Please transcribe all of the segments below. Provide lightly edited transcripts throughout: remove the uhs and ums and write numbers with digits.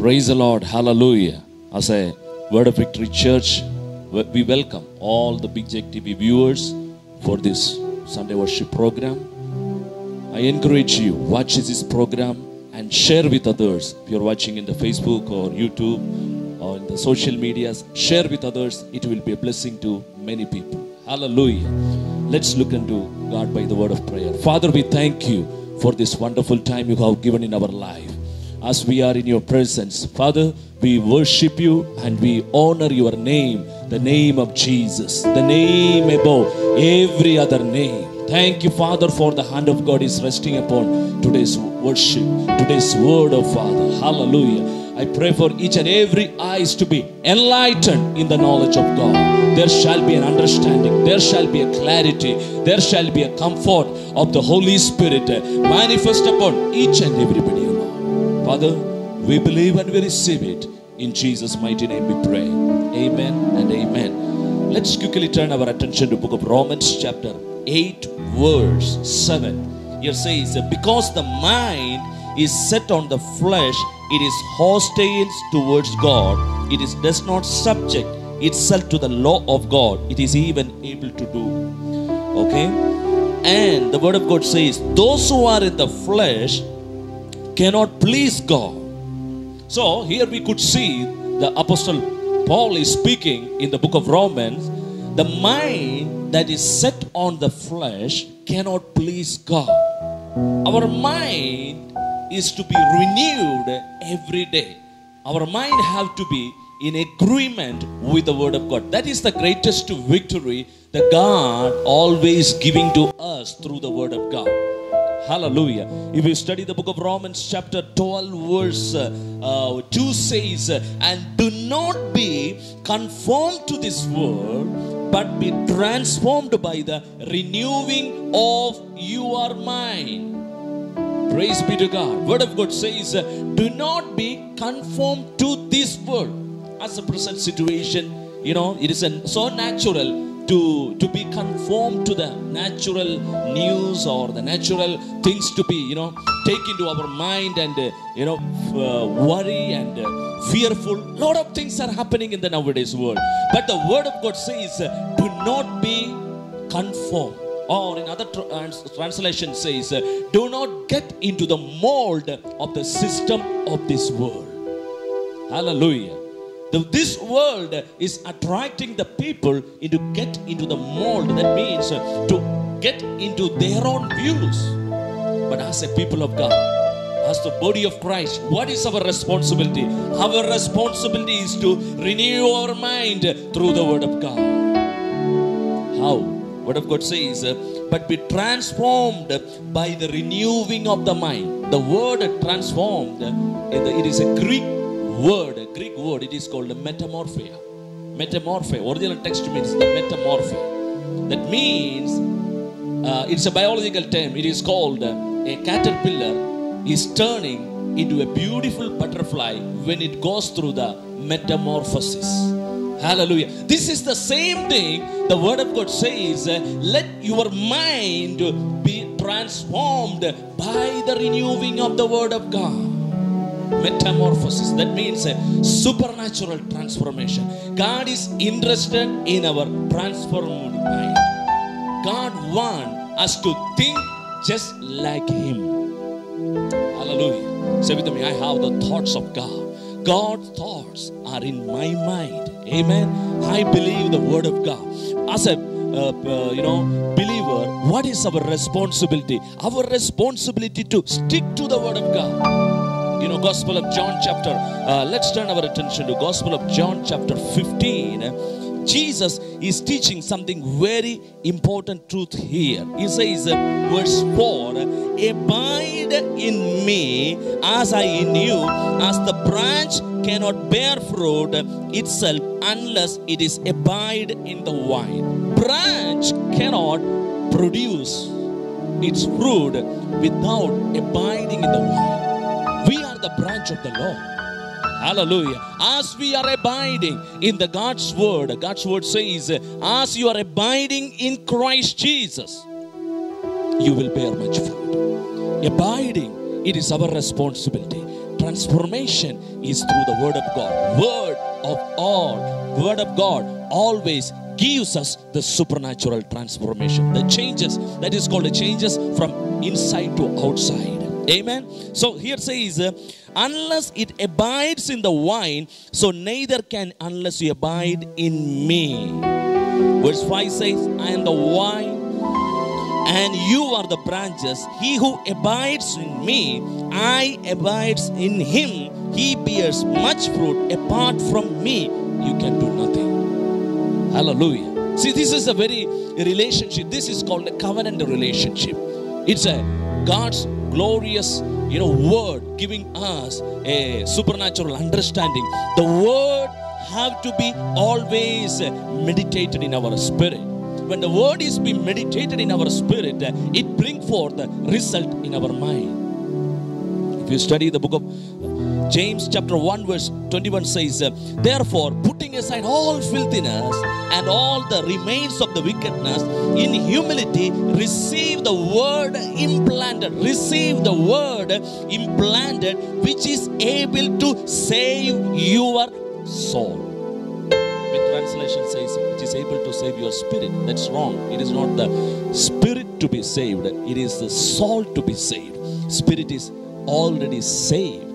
Praise the Lord. Hallelujah. As a Word of Victory Church, we welcome all the Big Jack TV viewers for this Sunday worship program. I encourage you, watch this program and share with others. If you're watching in the Facebook or YouTube or in the social medias, share with others. It will be a blessing to many people. Hallelujah. Let's look into God by the word of prayer. Father, we thank you for this wonderful time you have given in our life. As we are in your presence, Father, we worship you and we honor your name, the name of Jesus, the name above every other name. Thank you, Father, for the hand of God is resting upon today's worship, today's word of Father. Hallelujah. I pray for each and every eyes to be enlightened in the knowledge of God. There shall be an understanding. There shall be a clarity. There shall be a comfort of the Holy Spirit manifest upon each and everybody. Father, we believe and we receive it. In Jesus' mighty name we pray. Amen and amen. Let's quickly turn our attention to the book of Romans chapter 8 verse 7. Here says, because the mind is set on the flesh, it is hostile towards God. It does not subject itself to the law of God. It is even able to do. Okay? And the word of God says, those who are in the flesh cannot please God. So here we could see the Apostle Paul is speaking in the book of Romans. The mind that is set on the flesh cannot please God. Our mind is to be renewed every day. Our mind have to be in agreement with the word of God. That is the greatest victory that God always giving to us through the word of God. Hallelujah. If you study the book of Romans chapter 12 verse 2 says, and do not be conformed to this world, but be transformed by the renewing of your mind. Praise be to God. Word of God says, do not be conformed to this world. As a present situation, you know, it is so natural to be conformed to the natural news or the natural things to be, you know, take into our mind and, worry and fearful. Lot of things are happening in the nowadays world. But the word of God says, do not be conformed. Or in other translation says, do not get into the mold of the system of this world. Hallelujah. This world is attracting the people to get into the mold. That means to get into their own views. But as a people of God, as the body of Christ, what is our responsibility? Our responsibility is to renew our mind through the word of God. How? Word of God says, but be transformed by the renewing of the mind. The word transformed, it is a Greek word, it is called metamorphia. Metamorphia, original text means the metamorphia. That means, it's a biological term. It is called a caterpillar is turning into a beautiful butterfly when it goes through the metamorphosis. Hallelujah. This is the same thing the word of God says, let your mind be transformed by the renewing of the word of God. Metamorphosis, that means a supernatural transformation. God is interested in our transformed mind. God wants us to think just like Him. Hallelujah. Say with me, I have the thoughts of God. God's thoughts are in my mind. Amen. I believe the word of God. As a believer, what is our responsibility? Our responsibility to stick to the word of God. You know, Gospel of John chapter, let's turn our attention to Gospel of John chapter 15. Jesus is teaching something very important truth here. He says, verse 4, abide in me as I in you, as the branch cannot bear fruit itself unless it is abide in the vine. Branch cannot produce its fruit without abiding in the vine. We are the branch of the Lord. Hallelujah. As we are abiding in the God's word says, as you are abiding in Christ Jesus, you will bear much fruit. Abiding, it is our responsibility. transformation is through the Word of God. Word of God always gives us the supernatural transformation. The changes, that is called the changes from inside to outside. Amen. So here says, unless it abides in the vine, so neither can unless you abide in me. Verse 5 says, I am the vine, and you are the branches. He who abides in me, I abides in him. He bears much fruit. Apart from me, you can do nothing. Hallelujah. See, this is a very relationship. This is called a covenant relationship. It's a God's glorious, word giving us a supernatural understanding. The word have to be always meditated in our spirit. When the word is being meditated in our spirit, it brings forth the result in our mind. If you study the book of James chapter 1 verse 21 says, therefore putting aside all filthiness and all the remains of the wickedness, in humility receive the word implanted, which is able to save your soul. Translation says which is able to save your spirit. That's wrong. It is not the spirit to be saved, it is the soul to be saved. Spirit is already saved.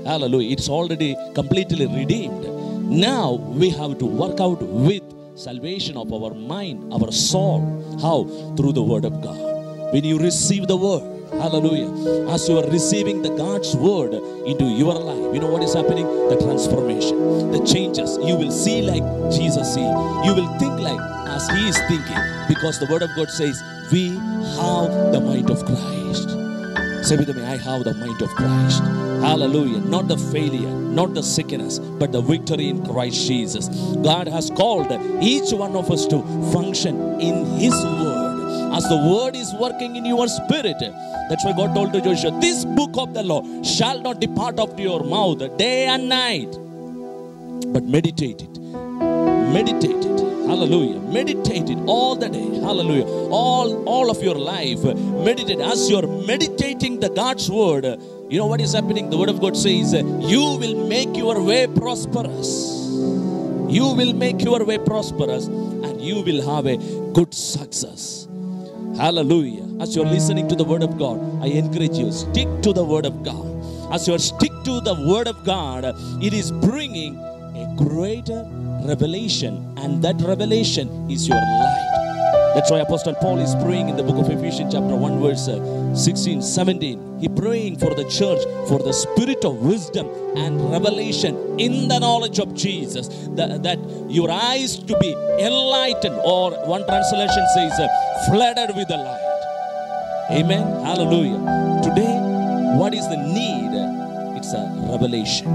Hallelujah. It's already completely redeemed. Now we have to work out with salvation of our mind, our soul. How? Through the word of God. When you receive the word, hallelujah, as you are receiving the God's word into your life, you know what is happening? The transformation, the changes. You will see like Jesus see. You will think like as he is thinking, because the word of God says we have the mind of Christ. Say with me, I have the mind of Christ. Hallelujah. Not the failure, not the sickness, but the victory in Christ Jesus. God has called each one of us to function in his word. As the word is working in your spirit, that's why God told to Joshua, this book of the law shall not depart of your mouth day and night, but meditate it. Meditate it. Hallelujah. Meditate it all the day. Hallelujah. All of your life. Meditate. As you're meditating the God's word, you know what is happening? The word of God says, you will make your way prosperous. You will make your way prosperous, and you will have a good success. Hallelujah. As you're listening to the word of God, I encourage you, stick to the word of God. As you stick to the word of God, it is bringing a greater revelation, and that revelation is your light. That's why Apostle Paul is praying in the book of Ephesians chapter 1 verse 16, 17. He praying for the church for the spirit of wisdom and revelation in the knowledge of Jesus, that your eyes to be enlightened, or one translation says flooded with the light. Amen. Hallelujah. Today, what is the need? It's a revelation.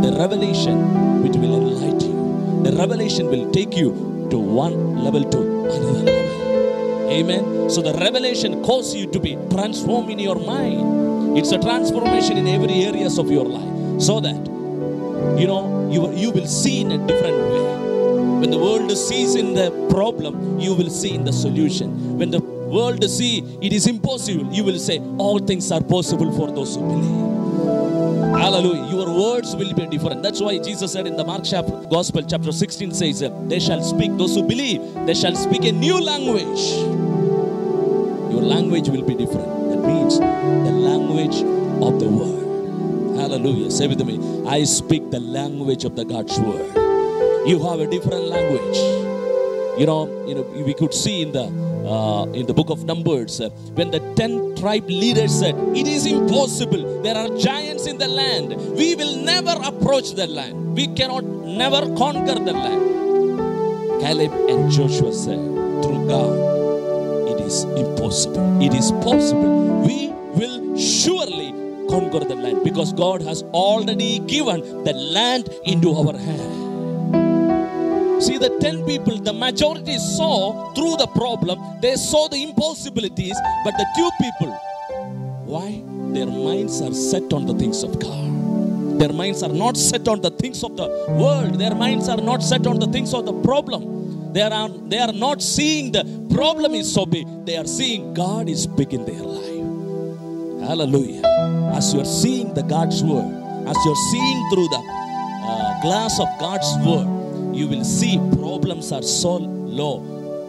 The revelation which will enlighten you. The revelation will take you to one level to another level. Amen. So the revelation causes you to be transformed in your mind. It's a transformation in every areas of your life, so that you will see in a different way. When the world sees in the problem, you will see in the solution. When the world see it is impossible, you will say all things are possible for those who believe. Hallelujah. Your words will be different. That's why Jesus said in the Mark Gospel chapter 16 says, they shall speak, those who believe, they shall speak a new language. Your language will be different. That means the language of the word. Hallelujah. Say with me, I speak the language of the God's word. You have a different language. We could see in the book of Numbers, when the 10 tribe leaders said, it is impossible, there are giants in the land, we will never approach the land, we cannot never conquer the land. Caleb and Joshua said, through God, it is impossible. It is possible. We will surely conquer the land, because God has already given the land into our hand. See, the 10 people, the majority saw through the problem, they saw the impossibilities, but the 2 people, why? Their minds are set on the things of God. Their minds are not set on the things of the world. Their minds are not set on the things of the problem. They are not seeing the problem is so big. They are seeing God is big in their life. Hallelujah. As you are seeing the God's word, as you're seeing through the glass of God's word, you will see problems are so low,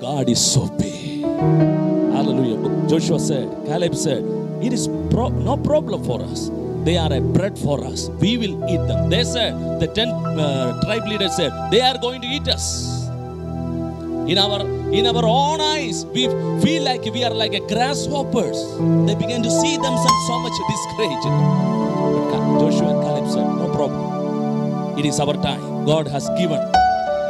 God is so big. Hallelujah. Joshua said, Caleb said, it is no problem for us. They are a bread for us. We will eat them. They said, the 10 tribe leaders said, they are going to eat us. In our own eyes, we feel like we are like a grasshoppers. They began to see themselves so much discouraged. But Joshua and Caleb said, no problem. It is our time. God has given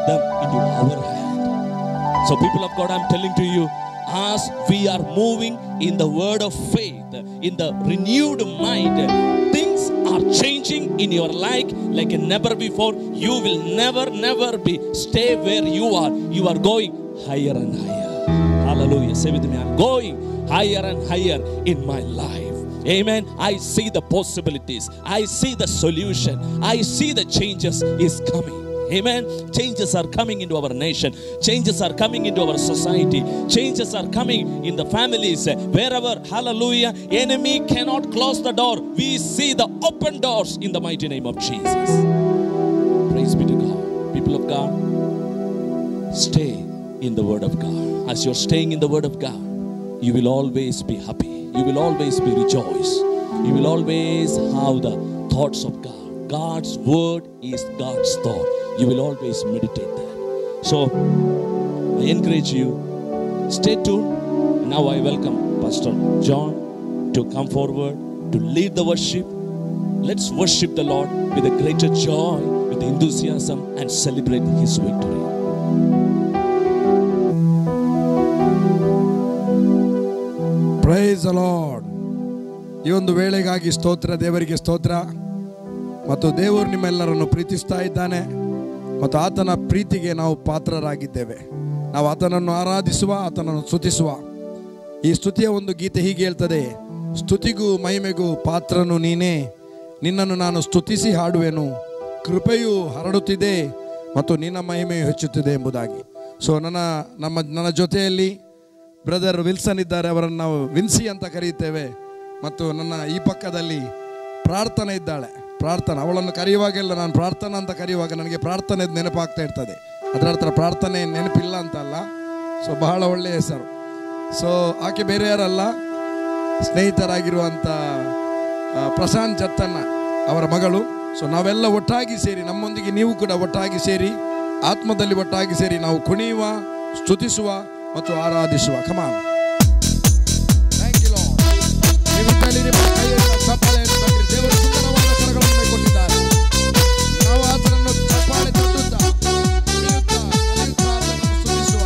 them into our hand. So people of God, I'm telling to you, as we are moving in the word of faith, in the renewed mind, things are changing in your life like never before. You will never be stay where you are. You are going higher and higher. Hallelujah. Say with me, I'm going higher and higher in my life. Amen. I see the possibilities. I see the solution. I see the changes is coming. Amen. Changes are coming into our nation. Changes are coming into our society. Changes are coming in the families. Wherever, hallelujah, enemy cannot close the door. We see the open doors in the mighty name of Jesus. Praise be to God. People of God, stay in the word of God. As you're staying in the word of God, you will always be happy. You will always be rejoiced. You will always have the thoughts of God. God's word is God's thought. You will always meditate there. So I encourage you, stay tuned. Now I welcome Pastor John to come forward to lead the worship. Let's worship the Lord with a greater joy, with enthusiasm, and celebrate his victory. Praise the Lord. ಈ ಒಂದು ವೇಳೆಗಾಗಿ ಸ್ತೋತ್ರ, ದೇವರಿಗೆ ಸ್ತೋತ್ರ. ಮತ್ತು ದೇವರು ನಿಮ್ಮೆಲ್ಲರನ್ನು ಪ್ರೀತಿಸ್ತಾ ಇದ್ದಾನೆ ಮತ್ತು ಆತನ ಪ್ರೀತಿಗೆ ನಾವು ಪಾತ್ರರಾಗಿದ್ದೇವೆ. ನಾವು ಆತನನ್ನು ಆರಾಧಿಸುವ, ಆತನನ್ನು ಸ್ತುತಿಸುವ. ಈ ಸ್ತುತಿಯ ಒಂದು ಗೀತೆ ಹೀಗೆ ಹೇಳ್ತದೆ, ಸ್ತುತಿಗೂ ಮಹಿಮೆಗೂ ಪಾತ್ರನು ನೀನೇ, ನಿನ್ನನ್ನು ನಾನು ಸ್ತುತಿಸಿ ಹಾಡುವೆನು, ಕೃಪೆಯು ಹರಡುತ್ತಿದೆ ಮತ್ತು ನಿನ್ನ ಮಹಿಮೆಯು ಹೆಚ್ಚುತ್ತಿದೆ ಎಂಬುದಾಗಿ. ಸೊ ನನ್ನ ಜೊತೆಯಲ್ಲಿ ಬ್ರದರ್ ವಿಲ್ಸನ್ ಇದ್ದಾರೆ, ಅವರನ್ನು ನಾವು ವಿನ್ಸಿ ಅಂತ ಕರೆಯುತ್ತೇವೆ. ಮತ್ತು ನನ್ನ ಈ ಪಕ್ಕದಲ್ಲಿ ಪ್ರಾರ್ಥನೆ ಇದ್ದಾಳೆ. ಪ್ರಾರ್ಥನಾ, ಅವಳನ್ನು ಕರೆಯುವಾಗೆಲ್ಲ ನಾನು ಪ್ರಾರ್ಥನಾ ಅಂತ ಕರೆಯುವಾಗ ನನಗೆ ಪ್ರಾರ್ಥನೆ ನೆನಪಾಗ್ತಾ ಇರ್ತದೆ. ಅದರ ಅರ್ಥ ಪ್ರಾರ್ಥನೆ ನೆನಪಿಲ್ಲ ಅಂತಲ್ಲ. ಸೊ ಬಹಳ ಒಳ್ಳೆಯ ಹೆಸರು. ಸೊ ಆಕೆ ಬೇರೆ ಯಾರಲ್ಲ, ಸ್ನೇಹಿತರಾಗಿರುವಂಥ ಪ್ರಶಾಂತ್ ಚತ್ತಣ್ಣ ಅವರ ಮಗಳು. ಸೊ ನಾವೆಲ್ಲ ಒಟ್ಟಾಗಿ ಸೇರಿ, ನಮ್ಮೊಂದಿಗೆ ನೀವು ಕೂಡ ಒಟ್ಟಾಗಿ ಸೇರಿ, ಆತ್ಮದಲ್ಲಿ ಒಟ್ಟಾಗಿ ಸೇರಿ ನಾವು ಕುಣಿಯುವ, ಸ್ತುತಿಸುವ ಮತ್ತು ಆರಾಧಿಸುವ. ಕಮಾನ್. Thank you Lord. ದೇವರು ಸುಂದರವಾದ ಕರಗಳನ್ನು ಕೊಟ್ಟಿದ್ದಾರೆ. ನಾವು ಆತನನ್ನು ಚಪ್ಪಾಳೆ ತಟ್ಟುತ್ತಾ ಸ್ತುತಿಸುವ.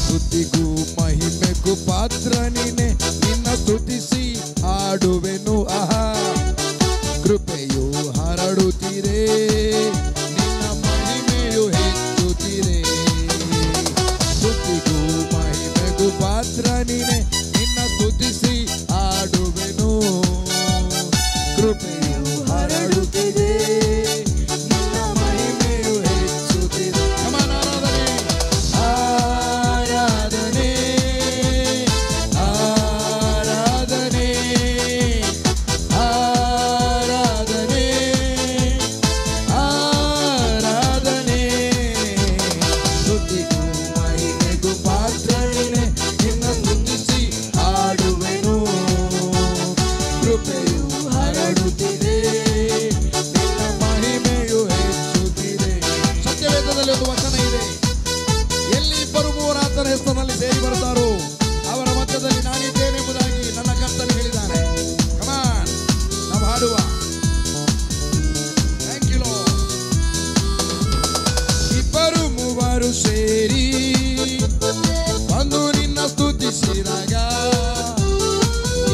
ಸ್ತುತಿಗೂ ಮಹಿಮೆಗೂ ಪಾತ್ರ ನೀನೆ, ನಿನ್ನ ಸ್ತುತಿಸಿ ಹಾಡುವೆನು. ಆಹಾ, ಕೃಪೆಯು ಹರಡುತ್ತೀರೇ, ನಿನ್ನ ಮಹಿಮೆಯು ಹೆಚ್ಚುತ್ತೀರೇ. ಸ್ತುತಿಗೂ ಮಹಿಮೆಗೂ ಪಾತ್ರ ನೀನೆ, ನಿನ್ನ ಸ್ತುತಿಸಿ ಹಾಡುವೆನು, ಕೃಪೆಯು ಹರಡುತ್ತಿದೆ, ನಿನ್ನ ಮಹಿಮೆಯು ಹೆಚ್ಚುತ್ತಿದೆ. ಆರಾಧನೆ, ಆರಾಧನೆ, ಆರಾಧನೆ, ಆರಾಧನೆ, ಆರಾಧನೆ. ಸ್ತುತಿಗೂ ಮಹಿಮೆಗೂ ಪಾತ್ರ ನೀನೆ, ನಿನ್ನ ಸ್ತುತಿಸಿ ಹಾಡುವೆನು, ಕೃಪೆಯು ಹರಡುತ್ತಿದೆ, ನಿನ್ನ ಮಹಿಮೆಯು ಹೆಚ್ಚುತ್ತಿದೆ. ಸತ್ಯವೇದದಲ್ಲಿ ಒಂದು ವಚನ ಇದೆ, ಎಲ್ಲಿ ಇಬ್ಬರು ಮೂವರು ಆತನ ಹೆಸರಿನಲ್ಲಿ ಸೇರಿ ಬರ್ತಾರೋ ಅವರ ಮಧ್ಯದಲ್ಲಿ ನಾನಿದ್ದೇನೆ ಎಂಬುದಾಗಿ ನನ್ನ ಕರ್ತನು ಹೇಳಿದ್ದಾನೆ. ಕಮಾನ್, ನಾವು ಹಾಡುವ. Thank you Lord. ಇಬ್ಬರು ಮೂವರು ಸೇರಿ ಬಂದು ನಿನ್ನ ಸ್ತುತಿಸಿದಾಗ,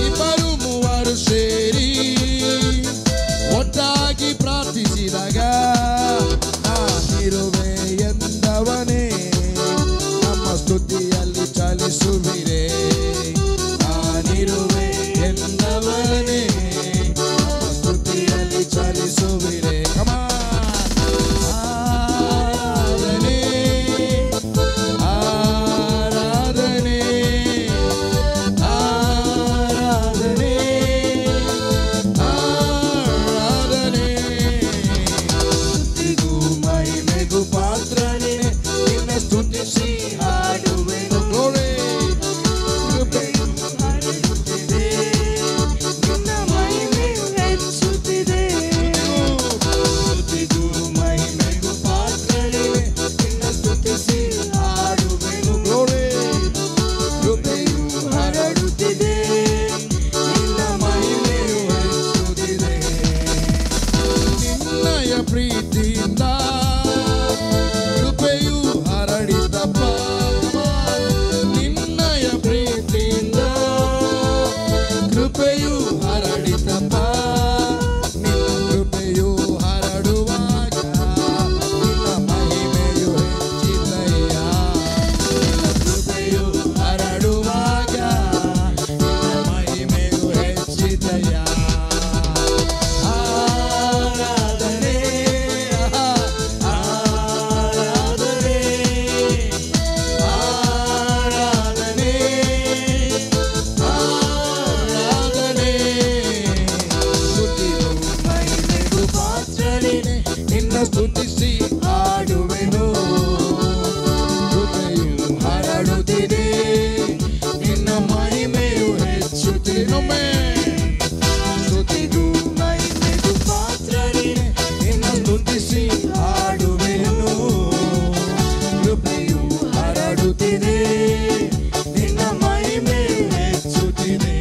ಇಬ್ಬರು ಮೂವರು ಸೇರಿ ಒಟ್ಟಾಗಿ ಪ್ರಾರ್ಥಿಸಿದಾಗ, ನಾನಿರುವೆ ಎಂದವನೇ ನಮ್ಮ ಸ್ತುತಿಯಲ್ಲಿ ಚಲಿಸುವಿರೇ. ನಾನಿರುವೆ ಎಂದವನೇ ನಮ್ಮ ಸ್ತುತಿಯಲ್ಲಿ ಚಲಿಸುವಿರೇ. ಆರಾಧನೆ, ಆರಾಧನೆ, ಆರಾಧನೆ, ಪ್ರೀತಿಯಿಂದ ಕೃಪೆಯು ಹರಡಿತಪ್ಪ, ನಿನ್ನಯ ಪ್ರೀತಿಯಿಂದ ಕೃಪೆಯು ಹರಡಿತಪ್ಪ. ನಿನ್ನ ಕೃಪೆಯು ಹರಡುವಾಗ ನಿನ್ನ ಮಹಿಮೆಯು ಹೆಚ್ಚಿತಯ್ಯ. ನಿನ್ನ ಕೃಪೆಯು ಹರಡುವಾಗ ನಿನ್ನ ಮಹಿಮೆಯು ಹೆಚ್ಚಿತಯ್ಯ. ಆರಾಧನೆ ಆರಾಧನೆ ಆರಾಧನೆ ಆರಾಧನೆ. ಸ್ತುತಿಯು ಮಹಿಮೆಗೂ ಪಾತ್ರನೇ, ನಿನ್ನ ಸ್ತುತಿಸಿ ಹಾಡುವೆನು. ಕೃಪೆಯು ಹರಡುತ್ತಿದೆ, ನಿನ್ನ ಮಹಿಮೆಯು ಹೆಚ್ಚುತ್ತಿದೆ. ಸ್ತುತಿಗೂ ಮಹಿಮೆಗೂ ಪಾತ್ರನೇ, ನಿನ್ನ ಸ್ತುತಿಸಿ ಹಾಡುವೆನು. ಕೃಪೆಯು ಹರಡುತ್ತಿದೆ, ನಿನ್ನ ಮಹಿಮೆಯು ಹೆಚ್ಚುತ್ತಿದೆ.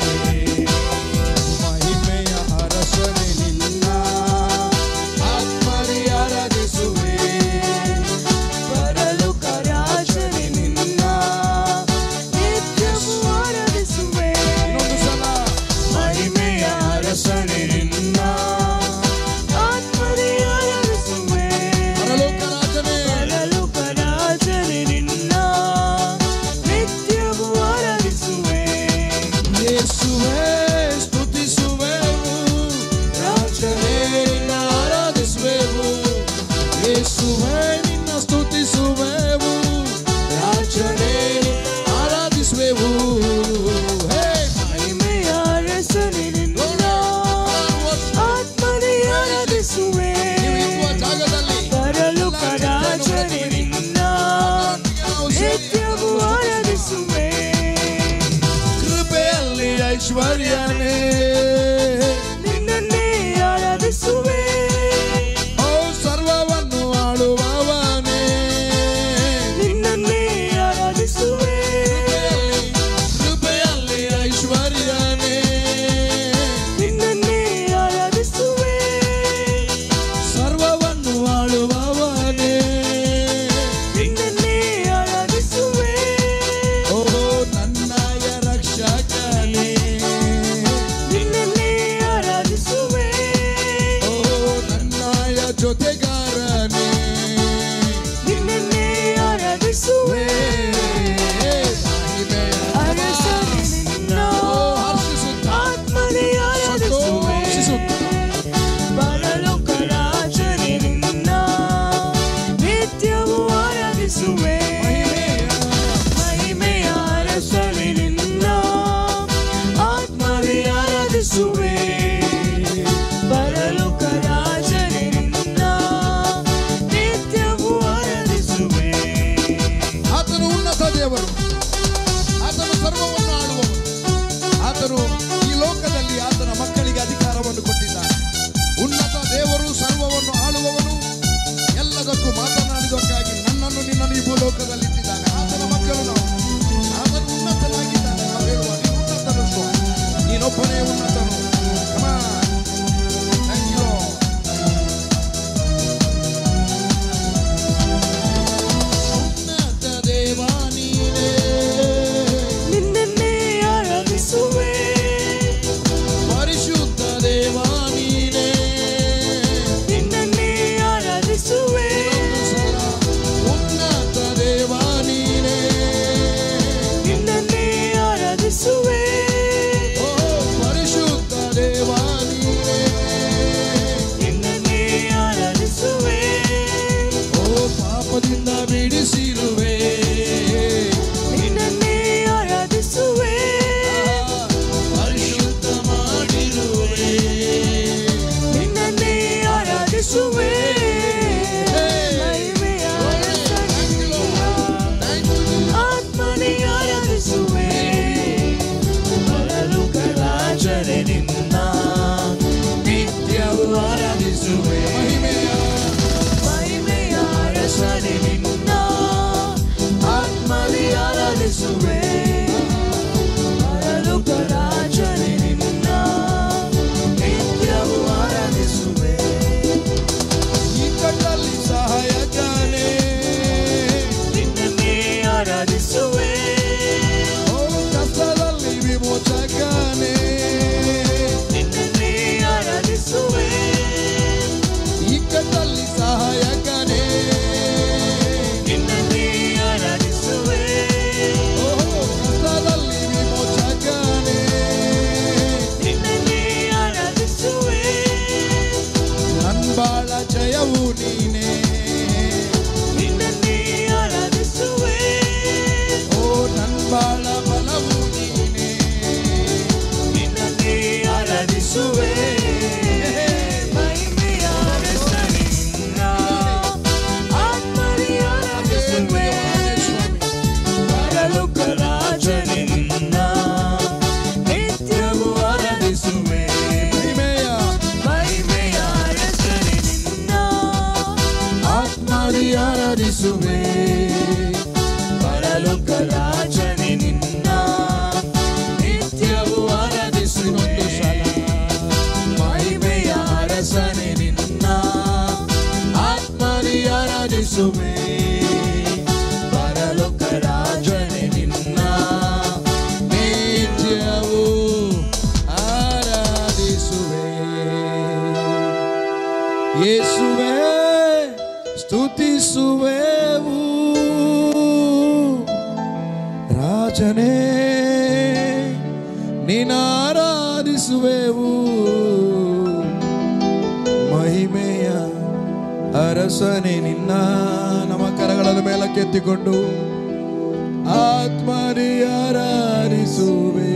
ಮಹಿಮೆಯ ಅರಸನೇ ನಿನ್ನ ಆತ್ಮದಿ ಆರಾಧಿಸುವೆ. ಪರಲೋಕ ರಾಜನೇ ನಿನ್ನ ನಿತ್ಯವೂ ಆರಾಧಿಸುವೆ. ಇನ್ನೊಂದು ಸಲ ಮಹಿಮೆಯ ಅರಸನೇ ನಿನ್ನ ಆತ್ಮದಿ ಆರಾಧಿಸುವೆ. ಪರಲೋಕ ರಾಜನೇ ನಿನ್ನ ನಿತ್ಯವೂ ಆರಾಧಿಸುವೆ. ಯೇಸುವೇ ಸ್ತುತಿಸುವೆವು, ರಾಜನೇ ನಿನ್ನ ಆರಾಧಿಸುವೆವು. ಯೇಸುವೇ ನಿನ್ನ ಸ್ತುತಿಸುವೆವು, ರಾಜನೇ ಆರಾಧಿಸುವೆವು. ಹೇ ಮಹಿಮೆಯ ಅರಸನೇ ನಿನ್ನ ಆತ್ಮದಿ ಆರಾಧಿಸುವೆ. ಜಾಗದಲ್ಲಿ ಪರಲೋಕ ರಾಜನೇ ನಿನ್ನ ನಿತ್ಯವೂ ಆರಾಧಿಸುವೆ. ಕೃಪೆಯಲ್ಲಿ ಐಶ್ವರ್ಯನೇ ನಿನ್ನನ್ನೇ ಆರಾಧಿಸುವೆ. ಓ ಸರ್ವವನ್ನು ಆಳುವವನೇ ನಿನ್ನನ್ನೇ ಆರಾಧಿಸುವೆ. ಕೃಪೆಯಲ್ಲಿ ಐಶ್ವರ್ಯನೇ ನಿನ್ನನ್ನೇ ಆರಾಧಿಸುವೆ. ಸರ್ವವನ್ನು ಆಳುವವನೇ ನಿನ್ನನ್ನೇ ಆರಾಧಿಸುವೆ. ಓ ನನ್ನಯ ರಕ್ಷಕನೇ ನಿನ್ನನ್ನೇ ಆರಾಧಿಸುವೆ. ಓ ನನ್ನಯ ಜೊತೆಗಾರನೇ ನಿನ್ನನ್ನೇ ಆರಾಧಿಸುವೆ. ಮಹಿಮೆಯ ಅರಸನೇ ನಿನ್ನ ಆತ್ಮದಿ ಆರಾಧಿಸುವೆ. ಪರಲೋಕ ರಾಜನೇ ನಿನ್ನ ನಿತ್ಯವೂ ಆರಾಧಿಸುವೆ. ಮಹಿಮೆಯ ಅರಸನೇ ನಿನ್ನ ಆತ್ಮದಿ ಆರಾಧಿಸುವೆ. ಪರಲೋಕ ರಾಜನೇ ನಿನ್ನ ಸಹಾಯಕನೇ ನಿನ್ನನ್ನೇ ಆರಾಧಿಸುವೆ ಕಷ್ಟದಲ್ಲಿ ವಿಮೋಚಕನೇ ನಿನ್ನನ್ನೇ ಆರಾಧಿಸುವೆ ನನ್ಬಾಳ ಜಯವು ನೀನೇ ನಿನ್ನನ್ನೇ ಆರಾಧಿಸುವೆ ಓ ನನ್ಬಾಳ ಬಲವು ನೀನೇ ನಿನ್ನನ್ನೇ ಆರಾಧಿಸುವೆ ಮಹಿಮೆಯ ರಸನಿನ್ನ ಆತ್ಮನೇ ಆರಾಧಿಸುವೆ ಪರಲೋಕ ರಾಜನೇ ನಿನ್ನ ನಿತ್ಯವೂ ಆರಾಧಿಸುವೆ ಮಹಿಮೆಯ ರಸನೆ ನಿನ್ನ ಆತ್ಮದಿ ಆರಾಧಿಸುವೆ ಪರಲೋಕ ರಾಜನೇ ನಿನ್ನ ನಿತ್ಯವೂ ಆರಾಧಿಸುವೆ ಮಹಿಮೆಯ ರಸನೆ ನಿನ್ನ ಆತ್ಮದಿ ಆರಾಧಿಸುವೆ ಪರಲೋಕ ರಾಜನೇ ನಿನ್ನ ನಿತ್ಯವೂ ಆರಾಧಿಸುವೆ ಯೇಸುವೇ ಸ್ತುತಿಸುವೆವು ರಾಜನೇ ನೀನಾರಾಧಿಸುವೆವು ಮಹಿಮೆಯ ಅರಸನೆ ನಿನ್ನ ನಮ್ಮ ಕರಗಳ ಮೇಲಕ್ಕೆತ್ತಿಕೊಂಡು ಆತ್ಮದಿ ಆರಾಧಿಸುವೆ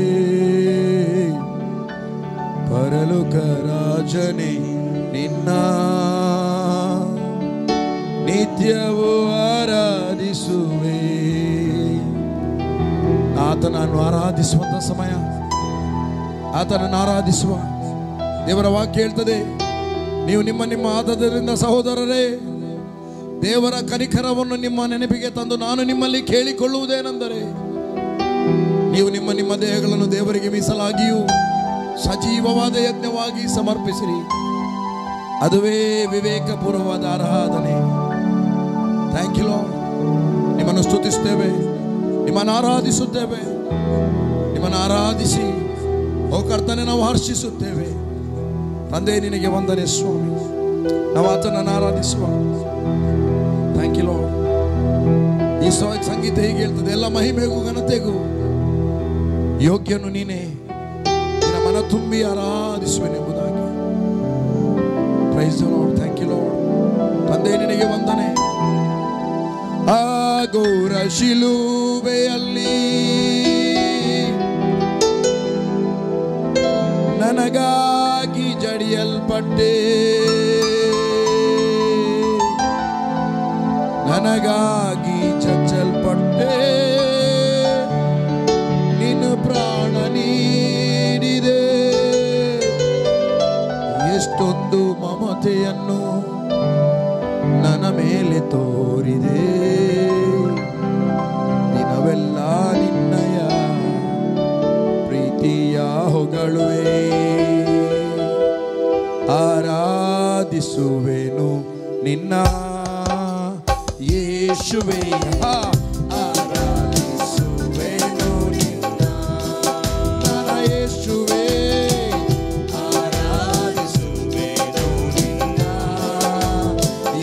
ಪರಲೋಕ ರಾಜನೇ ನಿನ್ನ ನಿತ್ಯವೂ ಆರಾಧಿಸುವೆ ಆತನನ್ನು ಆರಾಧಿಸುವಂತ ಸಮಯ ಆತನನ್ನು ಆರಾಧಿಸುವ ದೇವರ ವಾಕ್ಯ ಹೇಳ್ತದೆ ನೀವು ನಿಮ್ಮ ನಿಮ್ಮ ಆದದರಿಂದ ಸಹೋದರರೇ ದೇವರ ಕನಿಕರವನ್ನು ನಿಮ್ಮ ನೆನಪಿಗೆ ತಂದು ನಾನು ನಿಮ್ಮಲ್ಲಿ ಕೇಳಿಕೊಳ್ಳುವುದೇನೆಂದರೆ ನೀವು ನಿಮ್ಮ ನಿಮ್ಮ ದೇಹಗಳನ್ನು ದೇವರಿಗೆ ಮೀಸಲಾಗಿಯೂ ಸಜೀವವಾದ ಯಜ್ಞವಾಗಿ ಸಮರ್ಪಿಸಿರಿ ಅದುವೇ ವಿವೇಕಪೂರ್ವವಾದ ಆರಾಧನೆ. Thank you Lord. ನಿಮ್ಮನ್ನು ಸ್ತುತಿಸುತ್ತೇವೆ, ನಿಮ್ಮನ್ನು ಆರಾಧಿಸುತ್ತೇವೆ. ನಿಮ್ಮನ್ನು ಆರಾಧಿಸಿ ಓ ಕರ್ತನೆ ನಾವು ಹರ್ಷಿಸುತ್ತೇವೆ. ತಂದೆ ನಿನಗೆ ವಂದನೆ ಸ್ವಾಮಿ. ನಾವು ಆತನನ್ನು ಆರಾಧಿಸುವ. Thank you Lord. ಈ ಸಂಗೀತ ಹೀಗೆ ಹೇಳ್ತದೆ, ಎಲ್ಲ ಮಹಿಮೆಗೂ ಘನತೆಗೂ ಯೋಗ್ಯನು ನೀನೇ, ನಿನ್ನ ಮನ ತುಂಬಿ ಆರಾಧಿಸುವೆನೆಂಬುದಾಗಿ. Praise the Lord. Thank you Lord. ತಂದೆ ನಿನಗೆ ವಂದನೆ. ಆ ಘೋರ ಶಿಲುಬೆಯಲ್ಲಿ ನನಗಾಗಿ ಜಡಿಯಲ್ಪಟ್ಟೆ, ನನಗಾಗಿ ಚಚ್ಚಲ್ಪಟ್ಟೆ, ನಿನ್ನ ಪ್ರಾಣ ನೀಡಿದೆ. ಎಷ್ಟೊಂದು ಮಮತೆಯನ್ನು ನನ್ನ ಮೇಲೆ ತೋರಿದೆ. ದಿನವೆಲ್ಲ ನಿನ್ನಯ ಪ್ರೀತಿಯ ಹೊಗಳುವೆ, ಆರಾಧಿಸುವೆನು ನಿನ್ನ ಯೇಸುವೇ. ಆರಾಧಿಸುವೆನು ನಿನ್ನ ನನ್ನ ಯೇಸುವೇ, ಆರಾಧಿಸುವೆನು ನಿನ್ನ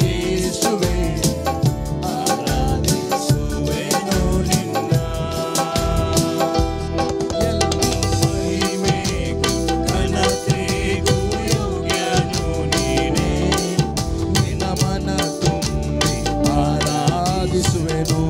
ಯೇಸುವೇ, ಆರಾಧಿಸುವೆನು ನಿನ್ನ. ಎಲ್ಲ ಮಹಿಮೆಗೂ ಘನತೆಗೂ ಯೋಗ್ಯನು ನೀನೇ, ನಿನ್ನ ಮನ ತುಂಬಿ ಆರಾಧಿಸುವೆನು.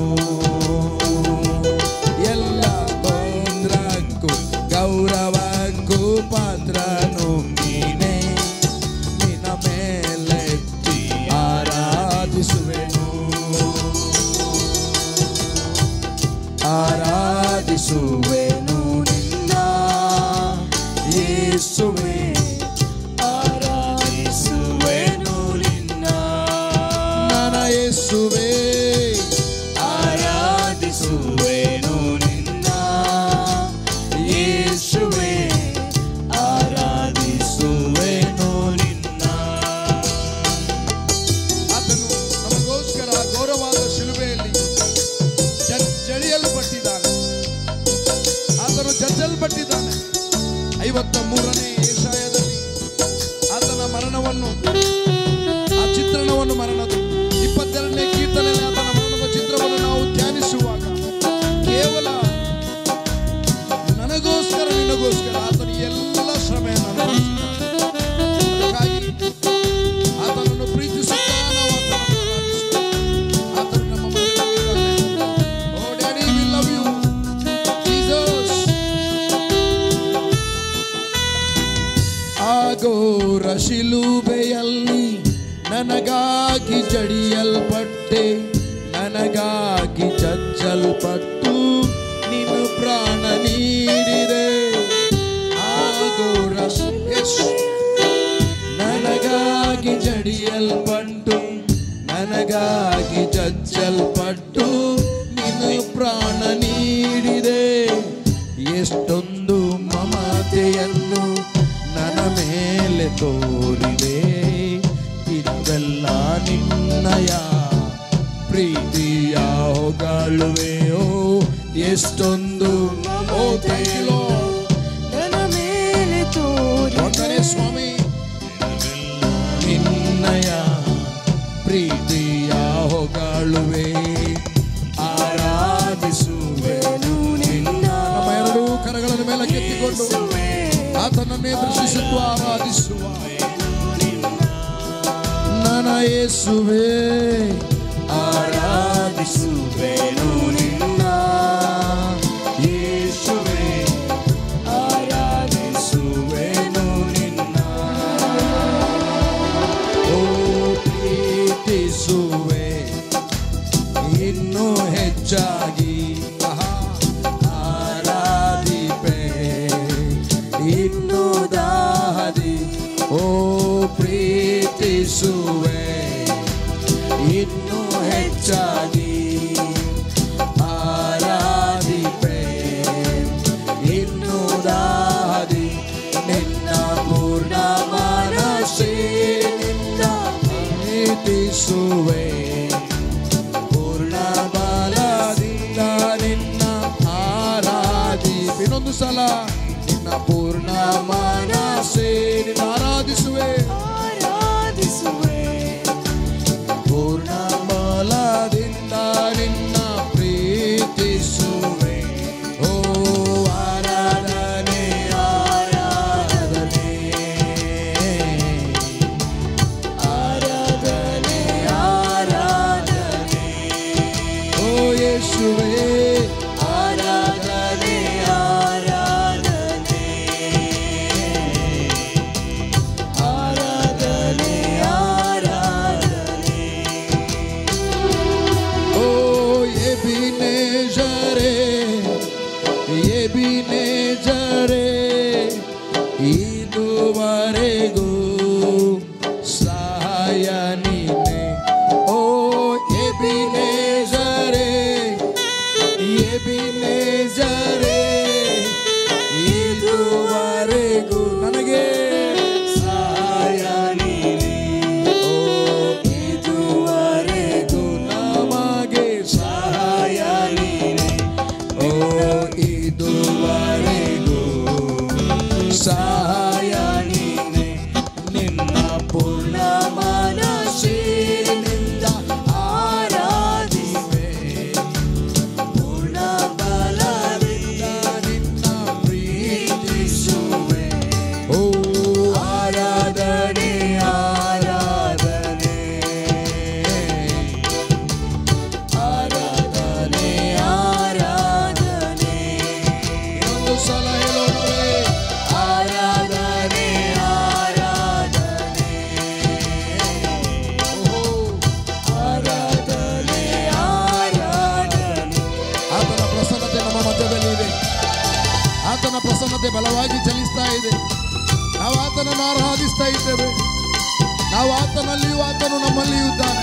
ನನಗಾಗಿ ಜಡಿಯಲ್ಪಟ್ಟೆ, ನನಗಾಗಿ ಚಚ್ಚಲ್ಪಟ್ಟು ನೀನು ಪ್ರಾಣ ನೀಡಿದೆ. ಆಗೋರ ನನಗಾಗಿ ಜಡಿಯಲ್ಪಟ್ಟು, ನನಗಾಗಿ ಚಚ್ಚಲ್ಪಟ್ಟು ನೀನು ಪ್ರಾಣ ನೀಡಿದೆ. ಎಷ್ಟೊಂದು ಮಮತೆಯನ್ನು ನನ್ನ ಮೇಲೆ ತೋರಿದೆ, ಇದೆಲ್ಲ ನಿನ್ನಯ ಪ್ರೀತಿಯ ಹೊಗಳುವೆಯೋ. ಎಷ್ಟೊಂದು ಮಮತೆಯೋ ನನ್ನ ಮೇಲೆ ತೋರಿದೆ. ಒಂದನೇ ಸ್ವಾಮಿ, ನಿನ್ನಯ ಪ್ರೀತಿಯ ಹೊಗಳುವೆ, ಆರಾಧಿಸುವೆನು ನಿನ್ನ. ನಮ್ಮ ಎರಡೂ ಕರಗಳನ್ನು ಮೇಲೆ ಕೆತ್ತಿಕೊಂಡು ಆತನನ್ನೇ ದರ್ಶಿಸುವ ಆರಾಧಿಸುವ ನನ್ನ ಯೇಸುವೇ. ಆರಾಧಿಸುವೆನು ನಿನ್ನ ಯೇಸುವೇ, ಆರಾಧಿಸುವೆನು ನಿನ್ನ. ಓ ಪ್ರೀತಿಸುವೆ ಇನ್ನೂ ಹೆಚ್ಚಾಗಿ, ಆರಾಧಿಪೆ ಇನ್ನೂ ದಾಹದಿ. ಓ ಪ್ರೀತಿಸುವೆ ಇನ್ನೂ ಹೆಚ್ಚಾಗಿ, ಆರಾಧಿಪೆ ಇನ್ನೂ ದಾಹದಿ. ನಿನ್ನ ಪೂರ್ಣ ಮನಸ್ಸಿನಿಂದ ಪ್ರೀತಿಸುವೆ, ಪೂರ್ಣ ಬಲದಿಂದ ನಿನ್ನ ಆರಾಧಿಪೆ. ಇನ್ನೊಂದು ಸಲ, ನಿನ್ನ ಪೂರ್ಣ ಮನಸ್ಸಿನಿಂದ ಆರಾಧಿಸುವೆ, ಪೂರ್ಣ ಬಲದಿಂದ ನಿನ್ನ ಪ್ರೀತಿಸುವೆ. ಓ ಆರಾಧನೆ ಆರಾಧನೆ ಆರಾಧನೆ ಆರಾಧನೆ. ಓ ಯೇಸುವೇ, ಆರಾಧನೆ ಆರಾಧನೆ ಆರಾಧನೆ ಆರಾಧನೆ. ಓ ಎಬಿನೇಜರೇ, ಎಬಿನೇಜರೇ, ಇದುವರೆಗೂ ಸಹಾಯ ನೀನೆ. ಓ ಎಬಿನೇಜರೇ, ಎಬಿನೇಜರೇ, ಇದುವರೆಗೂ ನನಗೆ ಸಹಾಯ ನೀನೆ. ಓ ಇದುವರೆಗೂ ನಮಗೆ ಸಹಾಯ ನೀನೆ. ಓ ಇದುವರೆಗೂ ಸಹಾಯ ನೀನೆ. ನಿನ್ನ ಪೂರ್ಣ ಮನಸ್ಸಿನಿಂದ ಆರಾಧಿಪೆ, ಪೂರ್ಣ ಬಲದಿಂದ ನಿನ್ನ ಪ್ರೀತಿಸುವೆ. ಓ ಆರಾಧನೆ ಆರಾಧನೆ ಆರಾಧನೆ ಆರಾಧನೆ. ಇನ್ನೊಂದು ಸಲ ಹೇಳೋಣವೇ, ಆರಾಧನೆ ಆರಾಧನೆ. ಓ ಆರಾಧನೆ ಆರಾಧನೆ. ಆತನ ಪ್ರಸನ್ನತೆ ನಮ್ಮ ಮಧ್ಯದಲ್ಲಿ ಇದೆ. ಆತನ ಪ್ರಸನ್ನತೆ ಬಲವಾಗಿ ಚಲಿಸ್ತಾ ಇದೆ. ನಾವು ಆತನನ್ನು ಆರಾಧಿಸ್ತಾ ಇದ್ದೇವೆ. ನಾವು ಆತನಲ್ಲಿಯೂ ಆತನು ನಮ್ಮಲ್ಲಿಯೂ ಇದ್ದಾನೆ.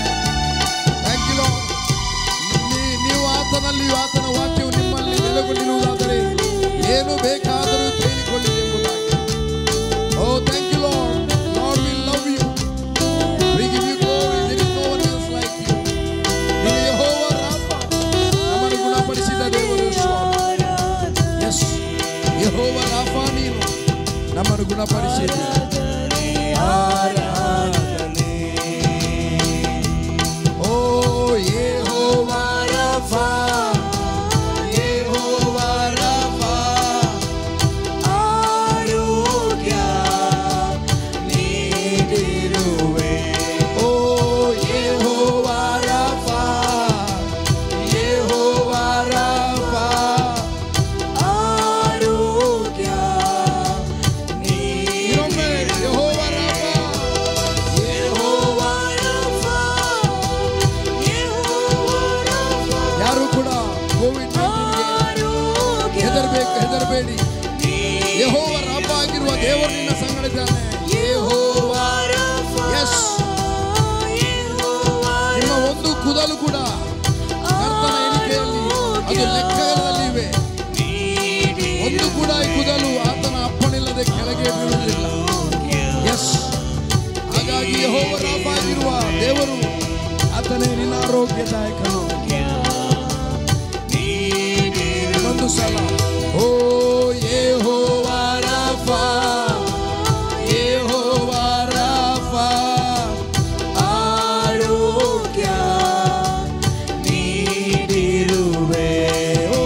Thank you Lord. ನೀವು ಆತನಲ್ಲಿಯೂ ಆತನ ವಾಕ್ಯವು ನಿಮ್ಮಲ್ಲಿ ನೆಲೆಗೊಂಡಿರುವುದಾದರೆ ಏನು ಬೇಕಾದರೂ ಕೇಳಿಕೊಳ್ಳಿ ಎಂಬುದಾಗಿ. O thank you Lord. Lord we love you, we give you glory. There is no one else like you. ನೀನು ಯೆಹೋವ ರಾಫ, ನಮ್ಮನ್ನು ಗುಣಪಡಿಸಿದ ದೇವರು ಸ್ವಾಮಿ. ಎಸ್, ಯೆಹೋವ ರಾಫ, ನೀನು ನಮ್ಮನ್ನು ಗುಣಪಡಿಸಿದ. ಆರಾಧನೆ. ಓ ಯೆಹೋವ ರಾಫ, ಯೆಹೋವ ರಾಫ, ಆರೋಗ್ಯ ನೀಡಿರುವೆ. ಓ ಯೆಹೋವ ರಾಫ, ಯೆಹೋವ ರಾಫ, ಆರೋಗ್ಯ ನೀಡಿರುವೆ. ಮರಿಬೇಡಿ. ಯೆಹೋವ ರಾಫ ಆಗಿರುವ ದೇವರು ನಿನ್ನ ಸಂಗಡ ಇದ್ದಾನೆ. ಯೆಹೋವ ಎಸ್, ನಿಮ್ಮ ಒಂದು ಕೂದಲು ಕೂಡ ಕರ್ತನ ಎಣಿಕೆಯಲ್ಲಿ ಅದು ಲೆಕ್ಕಗಳಲ್ಲಿವೆ. ಒಂದು ಕೂಡ ಈ ಕೂದಲು ಆತನ ಅಪ್ಪಣಿಲ್ಲದೆ ಕೆಳಗೆ ಬೀಳುವುದಿಲ್ಲ. ಎಸ್, ಹಾಗಾಗಿ ಯೆಹೋವ ರಾಫ ಆಗಿರುವ ದೇವರು ಆತನೇ ನಿನ್ನ ಆರೋಗ್ಯದಾಯಕನು. ಇನ್ನೊಂದು ಸಲ ಓ ಯೆಹೋವ ರಾಫ, ಯೆಹೋವ ರಾಫ, ಆರೋಗ್ಯ ನೀಡಿರುವೆ. ಓ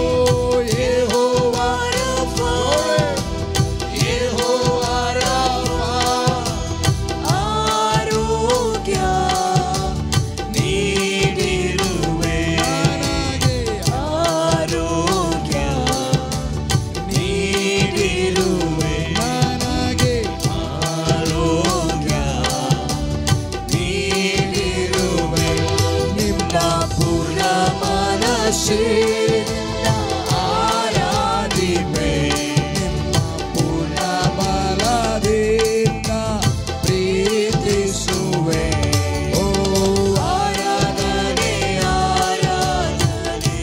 ಯೆಹೋವ ರಾಫ, ಯೆಹೋವ ರಾಫ, ಆರೋಗ್ಯ ನೀಡಿರುವೆ. ನನಗೆ ಆರೋಗ್ಯ ನೀಡಿರುವೆ. ನನಗೆ ಆರೋಗ್ಯ ನೀಡಿರುವೆ. ನಿಮ್ಮ ಪೂರ್ಣ ಮನಸ್ಸಿನಿಂದ ಆರಾಧಿಪೆ. ನಿಮ್ಮ ಪೂರ್ಣ ಬಲದಿಂದ ಪ್ರೀತಿಸುವೆ. ಓ ಆರಾಧನೆ, ಆರಾಧನೆ,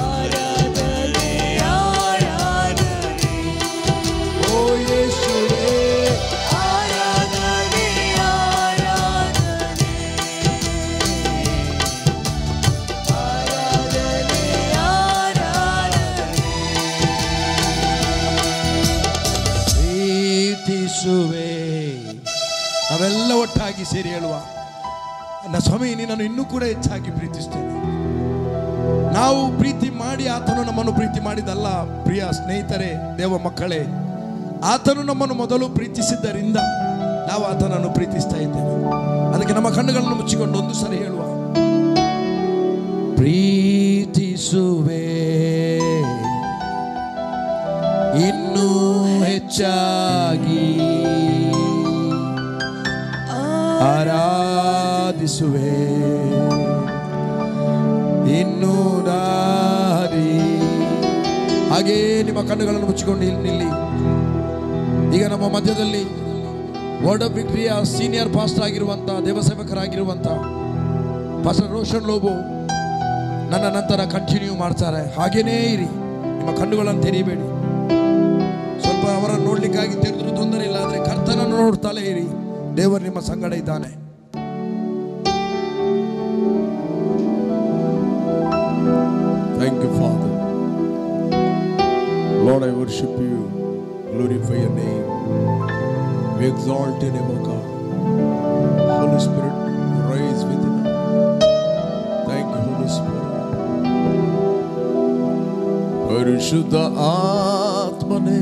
ಆರಾಧನೆ, ಆರಾಧನೆ. ಓ ಯೇಸುವೇ, ಆರಾಧನೆ, ಆರಾಧನೆ, ಆರಾಧನೆ, ಆರಾಧನೆ. ಪ್ರೀತಿಸುವೆ. ನಾವೆಲ್ಲ ಒಟ್ಟಾಗಿ ಸೇರಿ ಹೇಳುವ, ನನ್ನ ಸ್ವಾಮಿ ನಿನ್ನನ್ನು ಇನ್ನೂ ಕೂಡ ಹೆಚ್ಚಾಗಿ ಪ್ರೀತಿಸ್ತೇನೆ. ನಾವು ಪ್ರೀತಿ ಮಾಡಿ ಆತನು ನಮ್ಮನ್ನು ಪ್ರೀತಿ ಮಾಡಿದಲ್ಲ. ಪ್ರಿಯ ಸ್ನೇಹಿತರೆ, ದೇವ ಮಕ್ಕಳೇ, ಆತನು ನಮ್ಮನ್ನು ಮೊದಲು ಪ್ರೀತಿಸಿದ್ದರಿಂದ ನಾವು ಆತನನ್ನು ಪ್ರೀತಿಸ್ತಾ ಇದ್ದೇವೆ. ಅದಕ್ಕೆ ನಮ್ಮ ಕಣ್ಣುಗಳನ್ನು ಮುಚ್ಚಿಕೊಂಡು ಒಂದು ಸರಿ ಹೇಳುವ, ಪ್ರೀತಿಸುವೆ ಇನ್ನೂ ಹೆಚ್ಚಾಗಿ, ಆರಾಧಿಸುವೆ ಇನ್ನೂ ನಾರಿ. ಹಾಗೇ ನಿಮ್ಮ ಕಣ್ಣುಗಳನ್ನು ಮುಚ್ಚಿಕೊಂಡು ಇಲ್ಲಿ ನಿಲ್ಲಿ. ಈಗ ನಮ್ಮ ಮಧ್ಯದಲ್ಲಿ ವರ್ಡ್ ಆಫ್ ವಿಕ್ಟರಿಯ ಸೀನಿಯರ್ ಪಾಸ್ಟರ್ ಆಗಿರುವಂಥ, ದೇವಸೇವಕರಾಗಿರುವಂಥ ಪಾಸ್ಟರ್ ರೋಷನ್ ಲೋಬೋ ನನ್ನ ನಂತರ ಕಂಟಿನ್ಯೂ ಮಾಡ್ತಾರೆ. ಹಾಗೇನೇ ಇರಿ, ನಿಮ್ಮ ಕಣ್ಣುಗಳನ್ನು ತೆರೀಬೇಡಿ. ಸ್ವಲ್ಪ ಅವರನ್ನು ನೋಡ್ಲಿಕ್ಕಾಗಿ ತೆರೆದ್ರೂ ತೊಂದರೆ ಇಲ್ಲ, ಆದರೆ ಕರ್ತನನ್ನು ನೋಡ್ತಾಲೇ ಇರಿ. ದೇವರು ನಿಮ್ಮ ಸಂಗಡ ಇದ್ದಾನೆ. Thank you, Father. Lord, I worship you, glorify your name. We exalt your name, O God. Holy Spirit, rise within us. Thank you, Holy Spirit. ಪರಿಶುದ್ಧ ಆತ್ಮನೇ,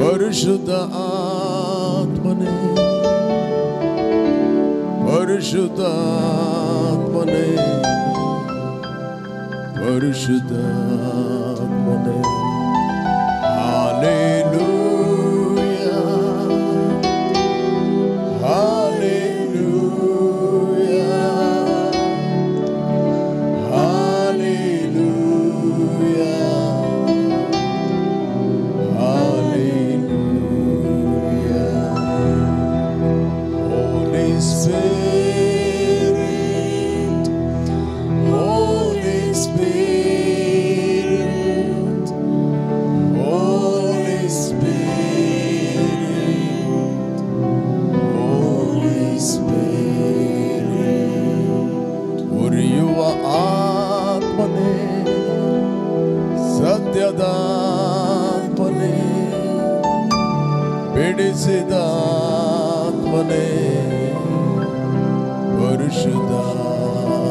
ಪರಿಶುದ್ಧ ಆತ್ಮನೇ, ಪರಿಶುದ್ಧ ಆತ್ಮನೇ, ಪರಿಶುದ್ಧ ಆತ್ಮನೇ. Hallelujah, hallelujah, hallelujah, hallelujah. Holy Spirit, Holy Spirit, Holy Spirit, Holy Spirit. ಉರಿಯುವ ಆತ್ಮನೇ, ಸತ್ಯದ ಆತ್ಮನೇ, ಬಿಡಿಸಿದ ಆತ್ಮನೇ, ಪರಿಶುದ್ಧ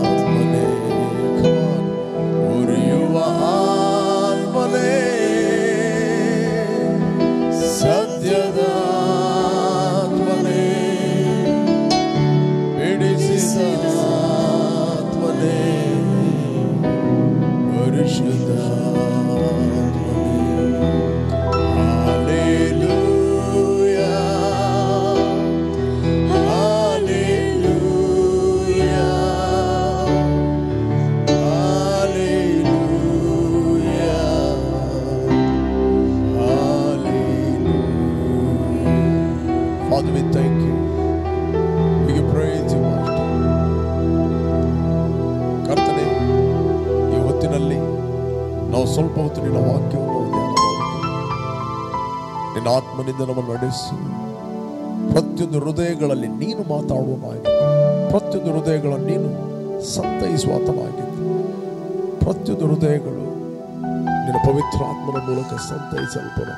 ಆತ್ಮನೇ. ಉರಿಯುವ ಆತ್ಮನೇ, ಸತ್ಯದ ಆತ್ಮನೇ, ಬಿಡಿಸಿದ ಆತ್ಮನೇ, ಪರಿಶುದ್ಧ Hallelujah, hallelujah, we thank you. We give praise you, Master. ಕರ್ತನೇ, ಈ ಹೊತ್ತಿನಲ್ಲಿ ನಾವು ಸ್ವಲ್ಪ ಹೊತ್ತು ನಿನ್ನ ವಾಕ್ಯವನ್ನು ಧ್ಯಾನ ಮಾಡುತ್ತೇವೆ. ನಿನ್ನ ಆತ್ಮನಿಂದ ನಮ್ಮನ್ನು ನಡೆಸಿ ಪ್ರತಿಯೊಂದು ಹೃದಯಗಳಲ್ಲಿ ನೀನು ಮಾತಾಡುವನಾಗಿದ್ದೆ. ಪ್ರತಿಯೊಂದು ಹೃದಯಗಳನ್ನು ನೀನು ಸಂತೈಸುವಾತನಾಗಿದ್ದೆ. ಪ್ರತಿಯೊಂದು ಹೃದಯಗಳು ನಿನ್ನ ಪವಿತ್ರ ಆತ್ಮನ ಮೂಲಕ ಸಂತೈಸಲ್ಪಡ.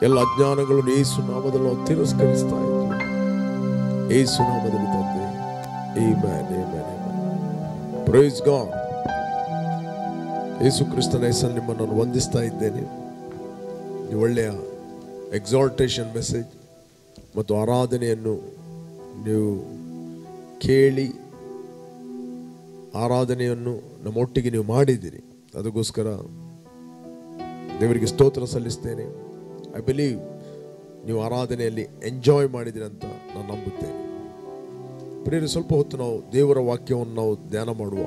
ಎಲ್ಲ ಅಜ್ಞಾನಗಳನ್ನು ಯೇಸು ನಾಮದಲ್ಲಿ ನಾವು ತಿರಸ್ಕರಿಸ್ತಾ ಇದ್ವಿ. ಯೇಸು ನಾಮದಲ್ಲಿ ತಂದೆ. Amen, amen, amen. Praise God. ಯೇಸು ಕ್ರಿಸ್ತನ ಹೆಸರಲ್ಲಿ ನಿಮ್ಮನ್ನು ವಂದಿಸ್ತಾ ಇದ್ದೇನೆ. ಈ ಒಳ್ಳೆಯ ಎಕ್ಸಾಲ್ಟೇಷನ್ ಮೆಸೇಜ್ ಮತ್ತು ಆರಾಧನೆಯನ್ನು ನೀವು ಕೇಳಿ ಆರಾಧನೆಯನ್ನು ನಮ್ಮೊಟ್ಟಿಗೆ ನೀವು ಮಾಡಿದ್ದೀರಿ. ಅದಕ್ಕೋಸ್ಕರ ದೇವರಿಗೆ ಸ್ತೋತ್ರ ಸಲ್ಲಿಸ್ತೇನೆ. ಐ ಬಿಲೀವ್ ನೀವು ಆರಾಧನೆಯಲ್ಲಿ ಎಂಜಾಯ್ ಮಾಡಿದಿರಿ ಅಂತ ನಾನು ನಂಬುತ್ತೇನೆ. ಪ್ರಿಯರೇ, ಸ್ವಲ್ಪ ಹೊತ್ತು ನಾವು ದೇವರ ವಾಕ್ಯವನ್ನು ನಾವು ಧ್ಯಾನ ಮಾಡುವ.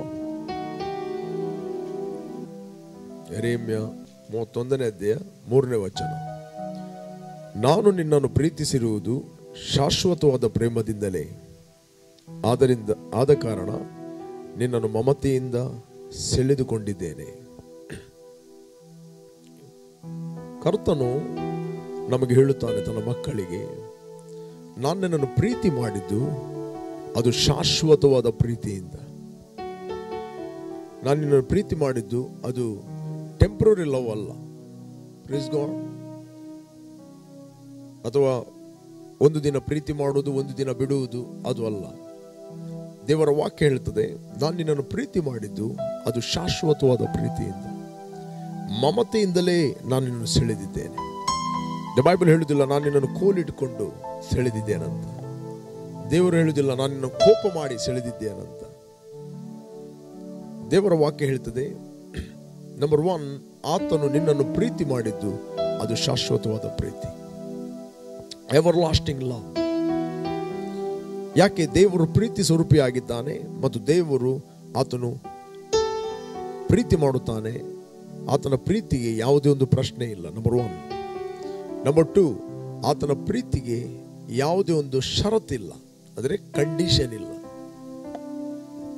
ಯೆರೆಮೀಯ 31ನೇ ಅಧ್ಯಾಯ 3ನೇ ವಚನ. ನಾನು ನಿನ್ನನ್ನು ಪ್ರೀತಿಸಿರುವುದು ಶಾಶ್ವತವಾದ ಪ್ರೇಮದಿಂದಲೇ, ಆದ ಕಾರಣ ನಿನ್ನನ್ನು ಮಮತೆಯಿಂದ ಸೆಳೆದುಕೊಂಡಿದ್ದೇನೆ. ಕರ್ತನು ನಮಗೆ ಹೇಳುತ್ತಾನೆ ತನ್ನ ಮಕ್ಕಳಿಗೆ, ನಾನು ನಿನ್ನನ್ನು ಪ್ರೀತಿ ಮಾಡಿದ್ದು ಅದು ಶಾಶ್ವತವಾದ ಪ್ರೀತಿಯಿಂದ. ನಾನು ನಿನ್ನನ್ನು ಪ್ರೀತಿ ಮಾಡಿದ್ದು ಅದು ಟೆಂಪ್ರರಿ ಲವ್ ಅಲ್ಲ. ಪ್ರೀಸ್ ಗಾಡ್. ಅಥವಾ ಒಂದು ದಿನ ಪ್ರೀತಿ ಮಾಡುವುದು, ಒಂದು ದಿನ ಬಿಡುವುದು, ಅದು ಅಲ್ಲ. ದೇವರ ವಾಕ್ಯ ಹೇಳ್ತದೆ, ನಾನು ನಿನ್ನನ್ನು ಪ್ರೀತಿ ಮಾಡಿದ್ದು ಅದು ಶಾಶ್ವತವಾದ ಪ್ರೀತಿಯಿಂದ, ಮಮತೆಯಿಂದಲೇ ನಾನು ನಿನ್ನನ್ನು ಸೆಳೆದಿದ್ದೇನೆ. ದ ಬೈಬಲ್ ಹೇಳುವುದಿಲ್ಲ ನಾನು ನಿನ್ನನ್ನು ಕೋಲಿಟ್ಟುಕೊಂಡು ಸೆಳೆದಿದ್ದೇನಂತ. ದೇವರು ಹೇಳುವುದಿಲ್ಲ ನಾನು ನಿನ್ನನ್ನು ಕೋಪ ಮಾಡಿ ಸೆಳೆದಿದ್ದೇನಂತ. ದೇವರ ವಾಕ್ಯ ಹೇಳ್ತದೆ, ನಂಬರ್ 1, ಆತನು ನಿನ್ನನ್ನು ಪ್ರೀತಿ ಮಾಡಿದ್ದು ಅದು ಶಾಶ್ವತವಾದ ಪ್ರೀತಿ, ಎವರ್ ಲಾಸ್ಟಿಂಗ್ ಲವ್. ಯಾಕೆ? ದೇವರು ಪ್ರೀತಿ ಸ್ವರೂಪಿಯಾಗಿದ್ದಾನೆ ಮತ್ತು ದೇವರು ಆತನು ಪ್ರೀತಿ ಮಾಡುತ್ತಾನೆ. ಆತನ ಪ್ರೀತಿಗೆ ಯಾವುದೇ ಒಂದು ಪ್ರಶ್ನೆ ಇಲ್ಲ. ನಂಬರ್ 1. ನಂಬರ್ 2, ಆತನ ಪ್ರೀತಿಗೆ ಯಾವುದೇ ಒಂದು ಷರತ್ತಿಲ್ಲ, ಅಂದರೆ ಕಂಡೀಷನ್ ಇಲ್ಲ.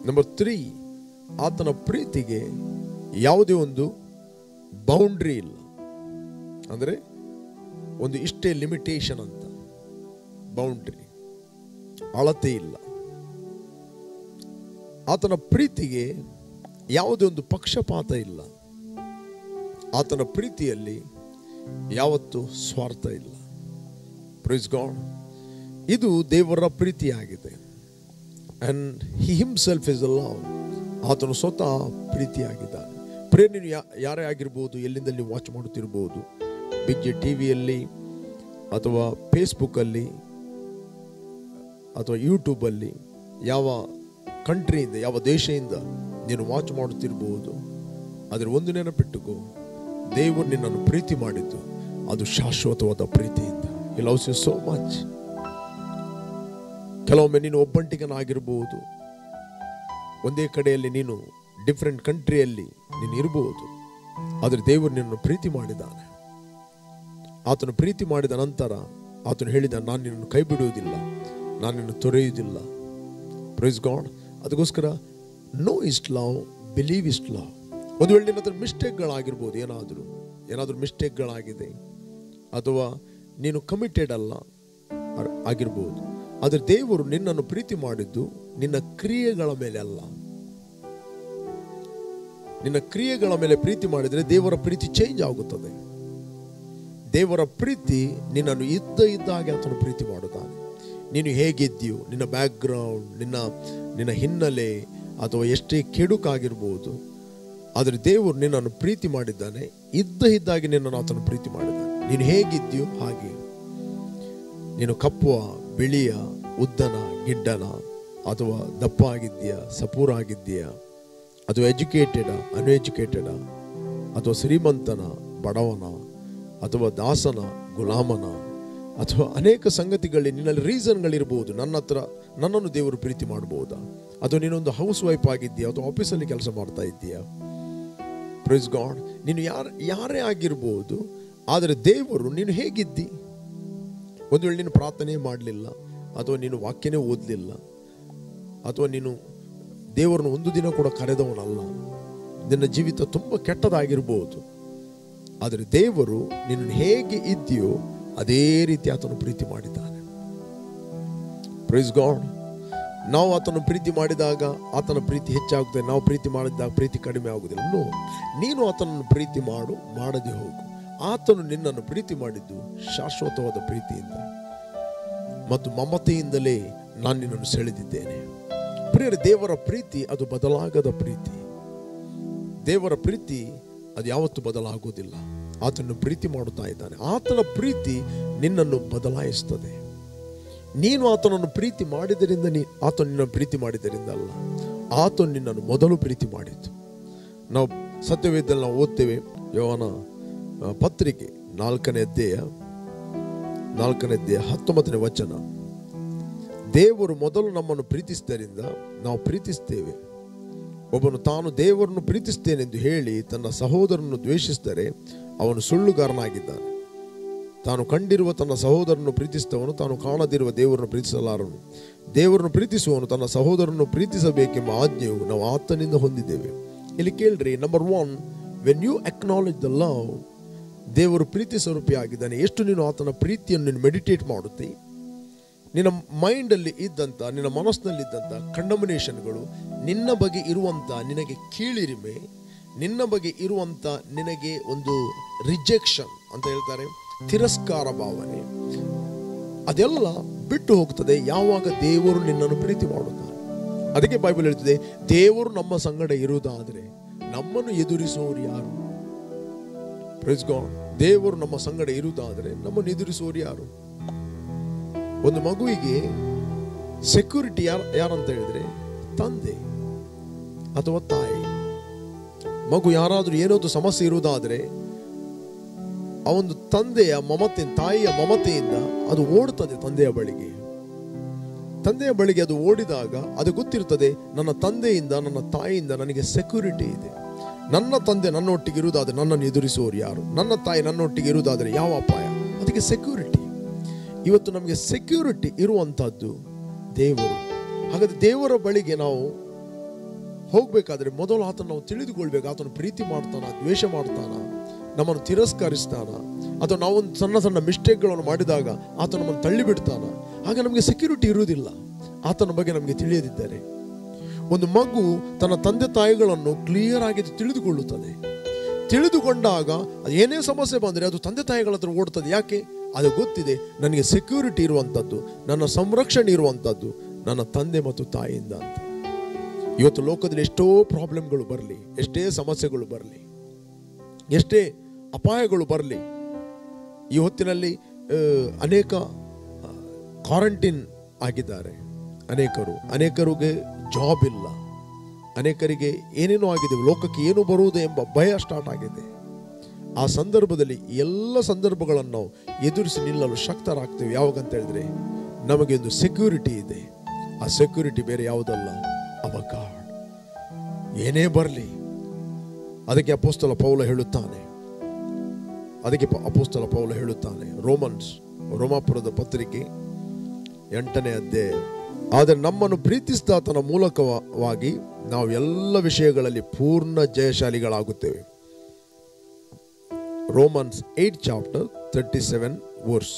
ನಂಬರ್ 3, ಆತನ ಪ್ರೀತಿಗೆ ಯಾವುದೇ ಒಂದು ಬೌಂಡ್ರಿ ಇಲ್ಲ, ಅಂದರೆ ಒಂದು ಇಷ್ಟೇ ಲಿಮಿಟೇಷನ್ ಅಂತ, ಬೌಂಡ್ರಿ, ಅಳತೆ ಇಲ್ಲ. ಆತನ ಪ್ರೀತಿಗೆ ಯಾವುದೇ ಒಂದು ಪಕ್ಷಪಾತ ಇಲ್ಲ. ಆತನ ಪ್ರೀತಿಯಲ್ಲಿ ಯಾವತ್ತೂ ಸ್ವಾರ್ಥ ಇಲ್ಲ. Praise God. ಇದು ದೇವರ ಪ್ರೀತಿಯಾಗಿದೆ. And he himself is a love. ಆತನು ಸ್ವತಃ ಪ್ರೀತಿಯಾಗಿದ್ದಾನೆ. ಪ್ರೇಮ್, ನೀನು ಯಾರೇ ಆಗಿರ್ಬೋದು, ಎಲ್ಲಿಂದ ನೀವು ವಾಚ್ ಮಾಡುತ್ತಿರ್ಬೋದು, ಬಿಗ್ ಜೆ ಟಿವಿಯಲ್ಲಿ ಅಥವಾ ಫೇಸ್ಬುಕ್ಕಲ್ಲಿ ಅಥವಾ ಯೂಟ್ಯೂಬಲ್ಲಿ, ಯಾವ ಕಂಟ್ರಿಯಿಂದ, ಯಾವ ದೇಶದಿಂದ ನೀನು ವಾಚ್ ಮಾಡುತ್ತಿರ್ಬೋದು, ಆದರೆ ಒಂದು ನೆನಪಿಟ್ಟುಕೋ, ದೇವರು ನಿನ್ನನ್ನು ಪ್ರೀತಿ ಮಾಡಿದ್ದು ಅದು ಶಾಶ್ವತವಾದ ಪ್ರೀತಿಯಿಂದ. He loves you so much. ಕೆಲವೊಮ್ಮೆ ನೀನು ಒಬ್ಬಂಟಿಗನಾಗಿರ್ಬೋದು, ಒಂದೇ ಕಡೆಯಲ್ಲಿ ನೀನು ಡಿಫ್ರೆಂಟ್ ಕಂಟ್ರಿಯಲ್ಲಿ ನೀನು ಇರಬಹುದು, ಆದರೆ ದೇವರು ನಿನ್ನನ್ನು ಪ್ರೀತಿ ಮಾಡಿದ್ದಾನೆ. ಆತನು ಪ್ರೀತಿ ಮಾಡಿದ ನಂತರ ಆತನು ಹೇಳಿದ, ನಾನು ನಿನ್ನನ್ನು ಕೈ ಬಿಡುವುದಿಲ್ಲ, ನಾನು ನಿನ್ನನ್ನು ತೊರೆಯುವುದಿಲ್ಲ. Praise God. ಅದಕ್ಕೋಸ್ಕರ know is love, believe is love. ಒಂದು ವೇಳೆ ನಿನ್ನ ಹತ್ರ ಮಿಸ್ಟೇಕ್ಗಳಾಗಿರ್ಬೋದು, ಏನಾದರೂ ಮಿಸ್ಟೇಕ್ಗಳಾಗಿದೆ, ಅಥವಾ ನೀನು ಕಮಿಟೆಡ್ ಅಲ್ಲ ಆಗಿರ್ಬೋದು, ಆದರೆ ದೇವರು ನಿನ್ನನ್ನು ಪ್ರೀತಿ ಮಾಡಿದ್ದು ನಿನ್ನ ಕ್ರಿಯೆಗಳ ಮೇಲೆ ಅಲ್ಲ. ನಿನ್ನ ಕ್ರಿಯೆಗಳ ಮೇಲೆ ಪ್ರೀತಿ ಮಾಡಿದರೆ ದೇವರ ಪ್ರೀತಿ ಚೇಂಜ್ ಆಗುತ್ತದೆ. ದೇವರ ಪ್ರೀತಿ ನಿನ್ನನ್ನು ಇದ್ದಾಗೆ ಆತನು ಪ್ರೀತಿ ಮಾಡುತ್ತಾನೆ. ನೀನು ಹೇಗಿದ್ದೀಯೋ, ನಿನ್ನ ಬ್ಯಾಕ್ಗ್ರೌಂಡ್, ನಿನ್ನ ಹಿನ್ನೆಲೆ, ಅಥವಾ ಎಷ್ಟೇ ಕೆಡುಕಾಗಿರ್ಬೋದು, ಆದರೆ ದೇವರು ನಿನ್ನನ್ನು ಪ್ರೀತಿ ಮಾಡಿದ್ದಾನೆ. ಇದ್ದಾಗೆ ನಿನ್ನನ್ನು ಆತನು ಪ್ರೀತಿ ಮಾಡಿದ್ದಾನೆ. ನೀನು ಹೇಗಿದ್ದೀಯೋ ಹಾಗೆ. ನೀನು ಕಪ್ಪುವ, ಬಿಳಿಯ, ಉದ್ದನ, ಗಿಡ್ಡನ, ಅಥವಾ ದಪ್ಪ ಆಗಿದ್ದೀಯಾ, ಸಪೂರ ಆಗಿದ್ದೀಯಾ, ಅಥವಾ ಎಜುಕೇಟೆಡ, ಅನ್ಎಜುಕೇಟೆಡ, ಅಥವಾ ಶ್ರೀಮಂತನ, ಬಡವನ, ಅಥವಾ ದಾಸನ, ಗುಲಾಮನ, ಅಥವಾ ಅನೇಕ ಸಂಗತಿಗಳಲ್ಲಿ ನಿನ್ನಲ್ಲಿ ರೀಸನ್ಗಳಿರ್ಬೋದು. ನನ್ನನ್ನು ದೇವರು ಪ್ರೀತಿ ಮಾಡಬಹುದಾ? ಅಥವಾ ನೀನೊಂದು ಹೌಸ್ ವೈಫ್ ಆಗಿದ್ದೀಯಾ, ಅಥವಾ ಆಫೀಸಲ್ಲಿ ಕೆಲಸ ಮಾಡ್ತಾ ಇದ್ದೀಯಾ? Praise God. ನೀನು ಯಾರೇ ಆಗಿರ್ಬೋದು, ಆದರೆ ದೇವರು ನೀನು ಹೇಗಿದ್ದಿ, ಒಂದು ವೇಳೆ ನೀನು ಪ್ರಾರ್ಥನೆ ಮಾಡಲಿಲ್ಲ, ಅಥವಾ ನೀನು ವಾಕ್ಯನೇ ಓದಲಿಲ್ಲ, ಅಥವಾ ನೀನು ದೇವರನ್ನು ಒಂದು ದಿನ ಕೂಡ ಕರೆದವನಲ್ಲ, ನಿನ್ನ ಜೀವಿತ ತುಂಬ ಕೆಟ್ಟದಾಗಿರ್ಬೋದು. ಆದರೆ ದೇವರು ನಿನ್ನನ್ನು ಹೇಗೆ ಇದ್ದೀಯೋ ಅದೇ ರೀತಿ ಆತನು ಪ್ರೀತಿ ಮಾಡಿದ್ದಾನೆ. Praise God. ನಾವು ಆತನ ಪ್ರೀತಿ ಮಾಡಿದಾಗ ಆತನ ಪ್ರೀತಿ ಹೆಚ್ಚಾಗುತ್ತದೆ, ನಾವು ಪ್ರೀತಿ ಮಾಡಿದಾಗ ಪ್ರೀತಿ ಕಡಿಮೆ ಆಗುವುದಿಲ್ಲ. ನೀನು ಆತನನ್ನು ಪ್ರೀತಿ ಮಾಡದೆ ಹೋಗು. ಆತನು ನಿನ್ನನ್ನು ಪ್ರೀತಿ ಮಾಡಿದ್ದು ಶಾಶ್ವತವಾದ ಪ್ರೀತಿಯಿಂದ ಮತ್ತು ಮಮತೆಯಿಂದಲೇ ನಾನು ನಿನ್ನನ್ನು ಸೆಳೆದಿದ್ದೇನೆ. ಪ್ರಿಯರೇ, ದೇವರ ಪ್ರೀತಿ ಅದು ಬದಲಾಗದ ಪ್ರೀತಿ. ದೇವರ ಪ್ರೀತಿ ಅದು ಯಾವತ್ತೂ ಬದಲಾಗುವುದಿಲ್ಲ. ಆತನನ್ನು ಪ್ರೀತಿ ಮಾಡುತ್ತಾ ಇದ್ದಾನೆ. ಆತನ ಪ್ರೀತಿ ನಿನ್ನನ್ನು ಬದಲಾಯಿಸ್ತದೆ. ನೀನು ಆತನನ್ನು ಪ್ರೀತಿ ಮಾಡಿದ್ದರಿಂದ ಆತನು ನಿನ್ನನ್ನು ಪ್ರೀತಿ ಮಾಡಿದ್ದರಿಂದ ಅಲ್ಲ, ಆತನು ನಿನ್ನನ್ನು ಮೊದಲು ಪ್ರೀತಿ ಮಾಡಿದ್ದು. ನಾವು ಸತ್ಯವೇದದಲ್ಲಿ ನಾವು ಓದ್ತೇವೆ, ಯೋಹಾನ ಪತ್ರಿಕೆ 4ನೇ ಅಧ್ಯಾಯ 19ನೇ ವಚನ. ದೇವರು ಮೊದಲು ನಮ್ಮನ್ನು ಪ್ರೀತಿಸಿದ್ದರಿಂದ ನಾವು ಪ್ರೀತಿಸ್ತೇವೆ. ಒಬ್ಬನು ತಾನು ದೇವರನ್ನು ಪ್ರೀತಿಸ್ತೇನೆಂದು ಹೇಳಿ ತನ್ನ ಸಹೋದರನನ್ನು ದ್ವೇಷಿಸಿದರೆ ಅವನು ಸುಳ್ಳುಗಾರನಾಗಿದ್ದಾನೆ. ತಾನು ಕಂಡಿರುವ ತನ್ನ ಸಹೋದರನನ್ನು ಪ್ರೀತಿಸಿದವನು ತಾನು ಕಾಣದಿರುವ ದೇವರನ್ನು ಪ್ರೀತಿಸಲಾರನು. ದೇವರನ್ನು ಪ್ರೀತಿಸುವವನು ತನ್ನ ಸಹೋದರನನ್ನು ಪ್ರೀತಿಸಬೇಕೆಂಬ ಆಜ್ಞೆಯು ನಾವು ಆತನಿಂದ ಹೊಂದಿದ್ದೇವೆ. ಇಲ್ಲಿ ಕೇಳ್ರಿ, number 1, when you acknowledge the love, ದೇವರು ಪ್ರೀತಿ ಸ್ವರೂಪಿಯಾಗಿದ್ದಾನೆ. ಎಷ್ಟು ನೀನು ಆತನ ಪ್ರೀತಿಯನ್ನು ನೀನು ಮೆಡಿಟೇಟ್ ಮಾಡುತ್ತಿ, ನಿನ್ನ ಮೈಂಡಲ್ಲಿ ಇದ್ದಂಥ, ನಿನ್ನ ಮನಸ್ಸಿನಲ್ಲಿದ್ದಂಥ ಕಂಡಮಿನೇಷನ್ಗಳು, ನಿನ್ನ ಬಗ್ಗೆ ಇರುವಂಥ ನಿನಗೆ ಕೀಳಿರಿಮೆ, ನಿನ್ನ ಬಗ್ಗೆ ಇರುವಂಥ ನಿನಗೆ ಒಂದು ರಿಜೆಕ್ಷನ್ ಅಂತ ಹೇಳ್ತಾರೆ, ತಿರಸ್ಕಾರ ಭಾವನೆ, ಅದೆಲ್ಲ ಬಿಟ್ಟು ಹೋಗ್ತದೆ ಯಾವಾಗ ದೇವರು ನಿನ್ನನ್ನು ಪ್ರೀತಿ ಮಾಡುತ್ತಾನೆ. ಅದಕ್ಕೆ ಬೈಬಲ್ ಹೇಳ್ತದೆ, ದೇವರು ನಮ್ಮ ಸಂಗಡ ಇರುವುದಾದರೆ ನಮ್ಮನ್ನು ಎದುರಿಸುವವರು ಯಾರು? Praise God. ದೇವರು ನಮ್ಮ ಸಂಗಡ ಇರುವುದಾದರೆ ನಮ್ಮನ್ನು ಎದುರಿಸುವವರು ಯಾರು? ಒಂದು ಮಗುವಿಗೆ ಸೆಕ್ಯೂರಿಟಿ ಯಾರಂತ ಹೇಳಿದ್ರೆ ತಂದೆ ಅಥವಾ ತಾಯಿ. ಮಗು ಯಾರಾದ್ರೂ ಏನಾದ್ರು ಸಮಸ್ಯೆ ಇರುವುದಾದ್ರೆ ಆ ಒಂದು ತಂದೆಯ ಮಮತೆ, ತಾಯಿಯ ಮಮತೆಯಿಂದ ಅದು ಓಡ್ತದೆ ತಂದೆಯ ಬಳಿಗೆ. ತಂದೆಯ ಬಳಿಗೆ ಅದು ಓಡಿದಾಗ ಅದು ಗೊತ್ತಿರ್ತದೆ, ನನ್ನ ತಂದೆಯಿಂದ ನನ್ನ ತಾಯಿಯಿಂದ ನನಗೆ ಸೆಕ್ಯೂರಿಟಿ ಇದೆ. ನನ್ನ ತಂದೆ ನನ್ನೊಟ್ಟಿಗೆ ಇರುವುದಾದ್ರೆ ನನ್ನನ್ನು ಎದುರಿಸುವವರು ಯಾರು? ನನ್ನ ತಾಯಿ ನನ್ನೊಟ್ಟಿಗೆ ಇರುವುದಾದ್ರೆ ಯಾವ ಅಪಾಯ? ಅದಕ್ಕೆ ಸೆಕ್ಯೂರಿಟಿ. ಇವತ್ತು ನಮಗೆ ಸೆಕ್ಯೂರಿಟಿ ಇರುವಂತಹದ್ದು ದೇವರು. ಹಾಗಾದ್ರೆ ದೇವರ ಬಳಿಗೆ ನಾವು ಹೋಗ್ಬೇಕಾದ್ರೆ ಮೊದಲು ಆತನ ನಾವು ತಿಳಿದುಕೊಳ್ಬೇಕು. ಆತನು ಪ್ರೀತಿ ಮಾಡ್ತಾನ, ದ್ವೇಷ ಮಾಡ್ತಾನ, ನಮ್ಮನ್ನು ತಿರಸ್ಕರಿಸ್ತಾನ, ಅಥವಾ ನಾವೊಂದು ಸಣ್ಣ ಸಣ್ಣ ಮಿಸ್ಟೇಕ್ಗಳನ್ನು ಮಾಡಿದಾಗ ಆತ ನಮ್ಮನ್ನು ತಳ್ಳಿ ಬಿಡ್ತಾನ. ಆಗ ನಮಗೆ ಸೆಕ್ಯೂರಿಟಿ ಇರುವುದಿಲ್ಲ ಆತನ ಬಗ್ಗೆ ನಮಗೆ ತಿಳಿಯದಿದ್ದರೆ. ಒಂದು ಮಗು ತನ್ನ ತಂದೆ ತಾಯಿಗಳನ್ನು ಕ್ಲಿಯರ್ ಆಗಿ ತಿಳಿದುಕೊಳ್ಳುತ್ತದೆ. ತಿಳಿದುಕೊಂಡಾಗ ಏನೇ ಸಮಸ್ಯೆ ಬಂದರೆ ಅದು ತಂದೆ ತಾಯಿಗಳ ಹತ್ರ ಓಡ್ತದೆ. ಯಾಕೆ? ಅದು ಗೊತ್ತಿದೆ, ನನಗೆ ಸೆಕ್ಯೂರಿಟಿ ಇರುವಂಥದ್ದು, ನನ್ನ ಸಂರಕ್ಷಣೆ ಇರುವಂಥದ್ದು ನನ್ನ ತಂದೆ ಮತ್ತು ತಾಯಿಯಿಂದ ಅಂತ. ಇವತ್ತು ಲೋಕದಲ್ಲಿ ಎಷ್ಟೋ ಪ್ರಾಬ್ಲಮ್ಗಳು ಬರಲಿ, ಎಷ್ಟೇ ಸಮಸ್ಯೆಗಳು ಬರಲಿ, ಎಷ್ಟೇ ಅಪಾಯಗಳು ಬರಲಿ, ಈ ಹೊತ್ತಿನಲ್ಲಿ ಅನೇಕ ಕ್ವಾರಂಟೈನ್ ಆಗಿದ್ದಾರೆ. ಅನೇಕರಿಗೆ ಜಾಬ್ ಇಲ್ಲ, ಅನೇಕರಿಗೆ ಏನೇನೋ ಆಗಿದೆ, ಲೋಕಕ್ಕೆ ಏನು ಬರುವುದು ಎಂಬ ಭಯ ಸ್ಟಾರ್ಟ್ ಆಗಿದೆ. ಆ ಸಂದರ್ಭದಲ್ಲಿ ಎಲ್ಲ ಸಂದರ್ಭಗಳನ್ನು ನಾವು ಎದುರಿಸಿ ನಿಲ್ಲಲು ಶಕ್ತರಾಗ್ತೇವೆ. ಯಾವಾಗಂತ ಹೇಳಿದ್ರೆ ನಮಗೆ ಒಂದು ಸೆಕ್ಯೂರಿಟಿ ಇದೆ. ಆ ಸೆಕ್ಯೂರಿಟಿ ಬೇರೆ ಯಾವುದಲ್ಲ, ಅವರ್ ಗಾಡ್. ಏನೇ ಬರಲಿ ಅದಕ್ಕೆ ಅಪೊಸ್ತಲ ಪೌಲ ಹೇಳುತ್ತಾನೆ, ರೋಮಾಪುರದ ಪತ್ರಿಕೆ 8ನೇ ಅಧ್ಯಾಯ, ಆದರೆ ನಮ್ಮನ್ನು ಪ್ರೀತಿಸಿದ ಆತನ ಮೂಲಕವಾಗಿ ನಾವು ಎಲ್ಲ ವಿಷಯಗಳಲ್ಲಿ ಪೂರ್ಣ ಜಯಶಾಲಿಗಳಾಗುತ್ತೇವೆ. ರೋಮನ್ಸ್ 8:37